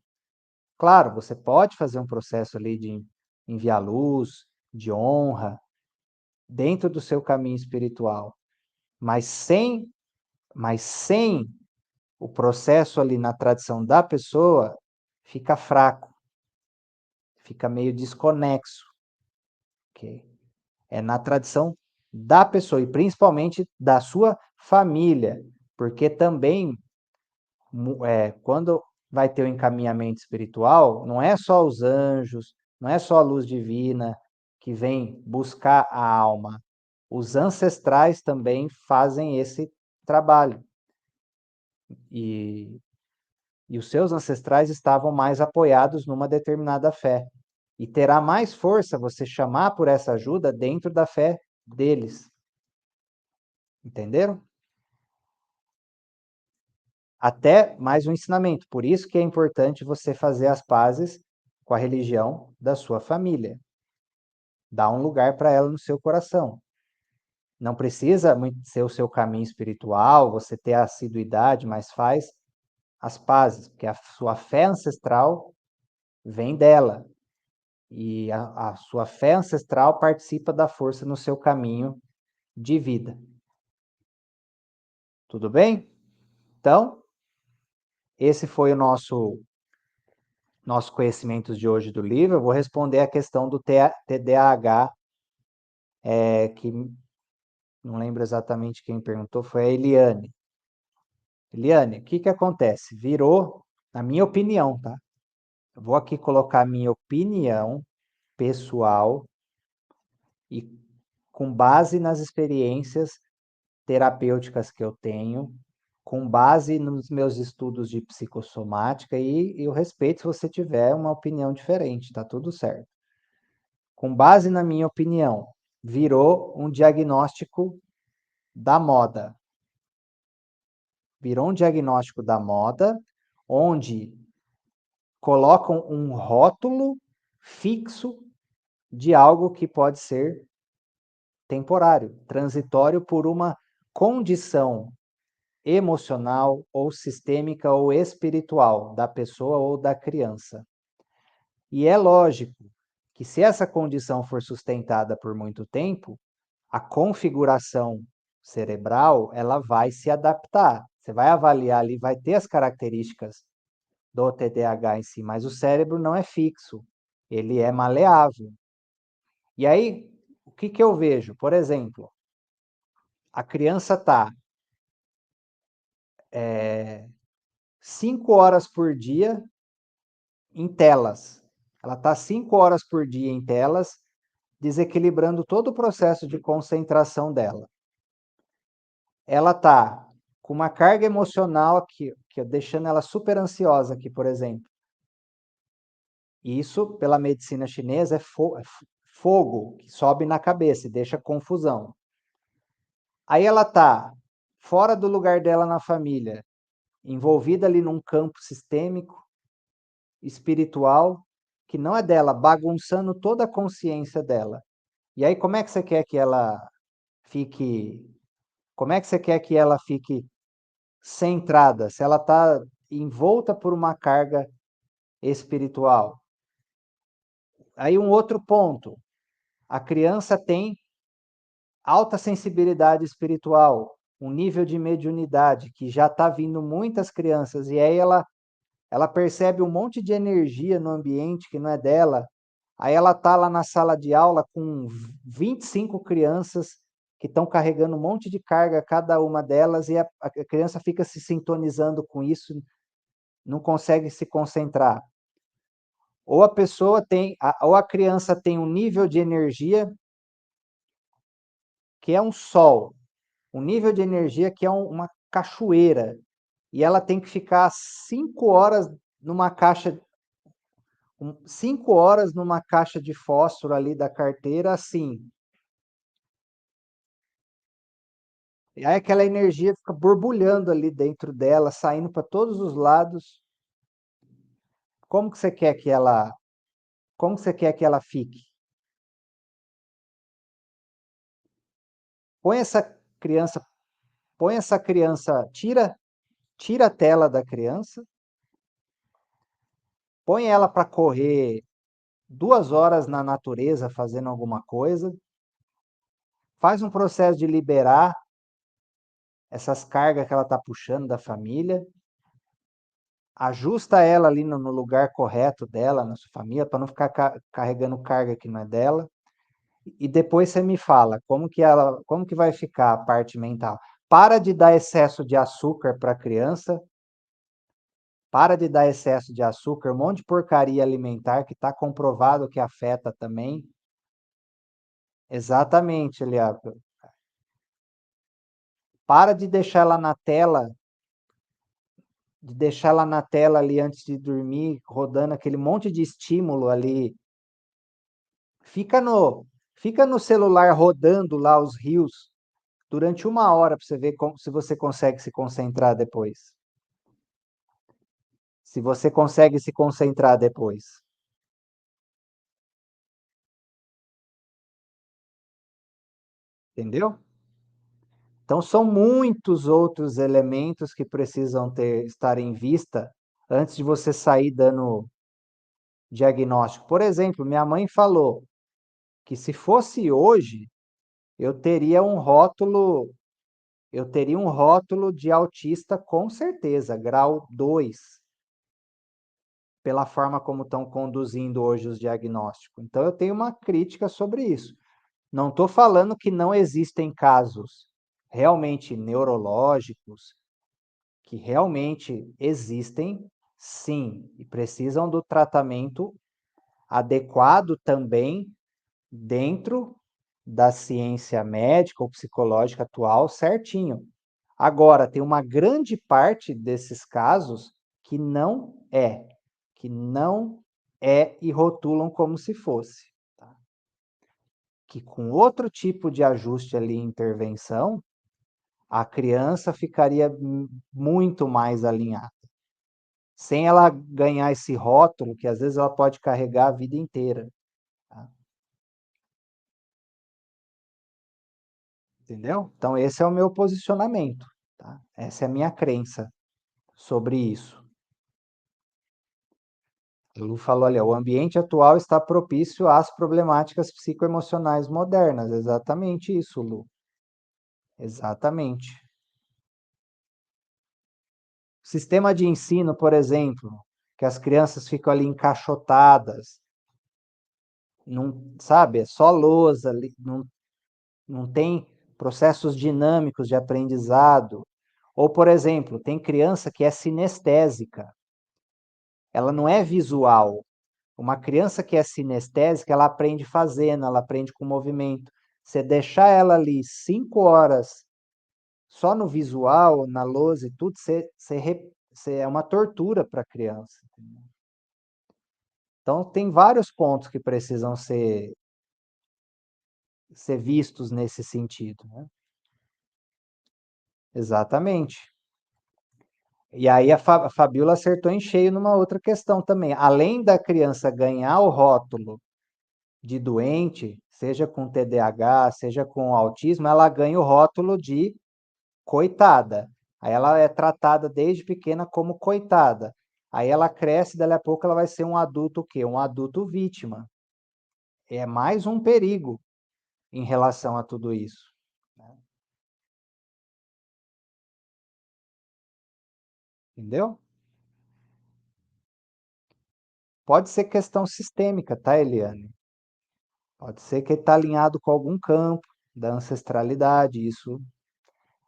Claro, você pode fazer um processo ali de enviar luz, de honra, dentro do seu caminho espiritual, mas sem o processo ali na tradição da pessoa, fica fraco, fica meio desconexo, ok? É na tradição da pessoa e principalmente da sua família, porque também quando vai ter o encaminhamento espiritual, não é só os anjos, não é só a luz divina que vem buscar a alma. Os ancestrais também fazem esse trabalho. E, e os seus ancestrais estavam mais apoiados numa determinada fé. E terá mais força você chamar por essa ajuda dentro da fé deles. Entenderam? Até mais um ensinamento. Por isso que é importante você fazer as pazes com a religião da sua família. Dá um lugar para ela no seu coração. Não precisa ser o seu caminho espiritual, você ter a assiduidade, mas faz as pazes, porque a sua fé ancestral vem dela. E a sua fé ancestral participa da força no seu caminho de vida. Tudo bem? Então, esse foi o nosso conhecimento de hoje do livro. Eu vou responder a questão do TDAH, que não lembro exatamente quem perguntou, foi a Eliane. Eliane, o que que acontece? Virou, na minha opinião, tá? Eu vou aqui colocar a minha opinião pessoal e com base nas experiências terapêuticas que eu tenho, com base nos meus estudos de psicossomática e eu respeito se você tiver uma opinião diferente, tá tudo certo. Com base na minha opinião, virou um diagnóstico da moda. Virou um diagnóstico da moda, onde colocam um rótulo fixo de algo que pode ser temporário, transitório por uma condição emocional ou sistêmica ou espiritual da pessoa ou da criança. E é lógico que se essa condição for sustentada por muito tempo, a configuração cerebral, ela vai se adaptar. Você vai avaliar ali, vai ter as características do TDAH em si, mas o cérebro não é fixo, ele é maleável. E aí, o que que eu vejo? Por exemplo, a criança está 5 horas por dia em telas. Ela está 5 horas por dia em telas, desequilibrando todo o processo de concentração dela. Ela está com uma carga emocional aqui, deixando ela super ansiosa aqui, por exemplo. Isso, pela medicina chinesa, é fogo que sobe na cabeça e deixa confusão. Aí ela está fora do lugar dela na família, envolvida ali num campo sistêmico, espiritual, que não é dela, bagunçando toda a consciência dela. E aí, como é que você quer que ela fique. Como é que você quer que ela fique centrada, se ela está envolta por uma carga espiritual? Aí, um outro ponto: a criança tem alta sensibilidade espiritual, um nível de mediunidade que já está vindo muitas crianças, e aí ela percebe um monte de energia no ambiente que não é dela. Aí ela está lá na sala de aula com 25 crianças que estão carregando um monte de carga, cada uma delas, e a criança fica se sintonizando com isso, não consegue se concentrar. Ou a pessoa tem, ou a criança tem um nível de energia que é um sol, um nível de energia que é uma cachoeira, e ela tem que ficar 5 horas numa caixa 5 horas numa caixa de fósforo ali da carteira, assim. E aí aquela energia fica borbulhando ali dentro dela, saindo para todos os lados. Como que você quer que ela como que você quer que ela fique? Põe essa criança põe essa criança tira a tela da criança, põe ela para correr 2 horas na natureza fazendo alguma coisa, faz um processo de liberar essas cargas que ela está puxando da família, ajusta ela ali no lugar correto dela, na sua família, para não ficar carregando carga que não é dela. E depois você me fala como que vai ficar a parte mental. Para de dar excesso de açúcar para a criança, para de dar excesso de açúcar, um monte de porcaria alimentar que está comprovado que afeta também. Exatamente, Eliabe. Para de deixar ela na tela ali antes de dormir, rodando aquele monte de estímulo ali. Fica no, fica no celular rodando lá os rios durante 1 hora para você ver se você consegue se concentrar depois. Se você consegue se concentrar depois. Entendeu? Então são muitos outros elementos que precisam estar em vista antes de você sair dando diagnóstico. Por exemplo, minha mãe falou que se fosse hoje, eu teria um rótulo, eu teria um rótulo de autista com certeza, grau 2, pela forma como estão conduzindo hoje os diagnósticos. Então eu tenho uma crítica sobre isso. Não estou falando que não existem casos realmente neurológicos, que realmente existem, sim, e precisam do tratamento adequado também dentro da ciência médica ou psicológica atual, certinho. Agora, tem uma grande parte desses casos que não é e rotulam como se fosse. Tá? Que com outro tipo de ajuste ali, intervenção, a criança ficaria muito mais alinhada. Sem ela ganhar esse rótulo, que às vezes ela pode carregar a vida inteira. Tá? Entendeu? Então, esse é o meu posicionamento. Tá? Essa é a minha crença sobre isso. A Lu falou ali, o ambiente atual está propício às problemáticas psicoemocionais modernas. Exatamente isso, Lu. Exatamente. Sistema de ensino, por exemplo, que as crianças ficam ali encaixotadas, não, sabe, é só lousa, não tem processos dinâmicos de aprendizado. Ou, por exemplo, tem criança que é sinestésica, ela não é visual. Uma criança que é sinestésica, ela aprende fazendo, ela aprende com movimento. Você deixar ela ali 5 horas só no visual, na lousa e tudo, você é uma tortura para a criança. Então, tem vários pontos que precisam ser vistos nesse sentido. Né? Exatamente. E aí a Fabiola acertou em cheio numa outra questão também. Além da criança ganhar o rótulo de doente, seja com TDAH, seja com autismo, ela ganha o rótulo de coitada. Aí ela é tratada desde pequena como coitada. Aí ela cresce, dali a pouco ela vai ser um adulto o quê? Um adulto vítima. É mais um perigo em relação a tudo isso. Né? Entendeu? Pode ser questão sistêmica, tá, Eliane? Pode ser que ele está alinhado com algum campo da ancestralidade, isso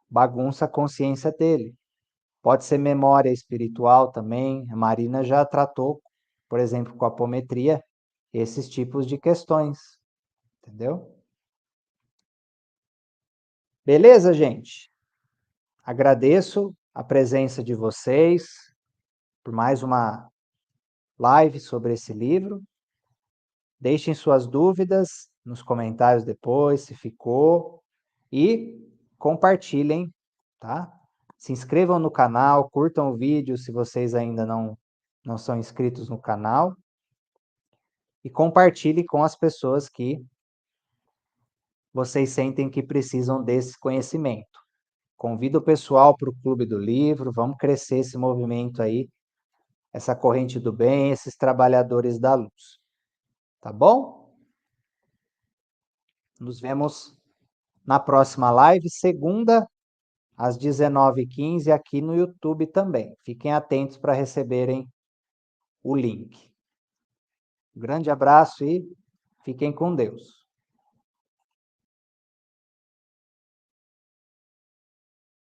bagunça a consciência dele. Pode ser memória espiritual também. A Marina já tratou, por exemplo, com a apometria, esses tipos de questões, entendeu? Beleza, gente? Agradeço a presença de vocês por mais uma live sobre esse livro. Deixem suas dúvidas nos comentários depois, se ficou. E compartilhem, tá? Se inscrevam no canal, curtam o vídeo se vocês ainda não são inscritos no canal. E compartilhe com as pessoas que vocês sentem que precisam desse conhecimento. Convida o pessoal para o Clube do Livro, vamos crescer esse movimento aí, essa corrente do bem, esses trabalhadores da luz. Tá bom? Nos vemos na próxima live, segunda, às 19h15, aqui no YouTube também. Fiquem atentos para receberem o link. Um grande abraço e fiquem com Deus.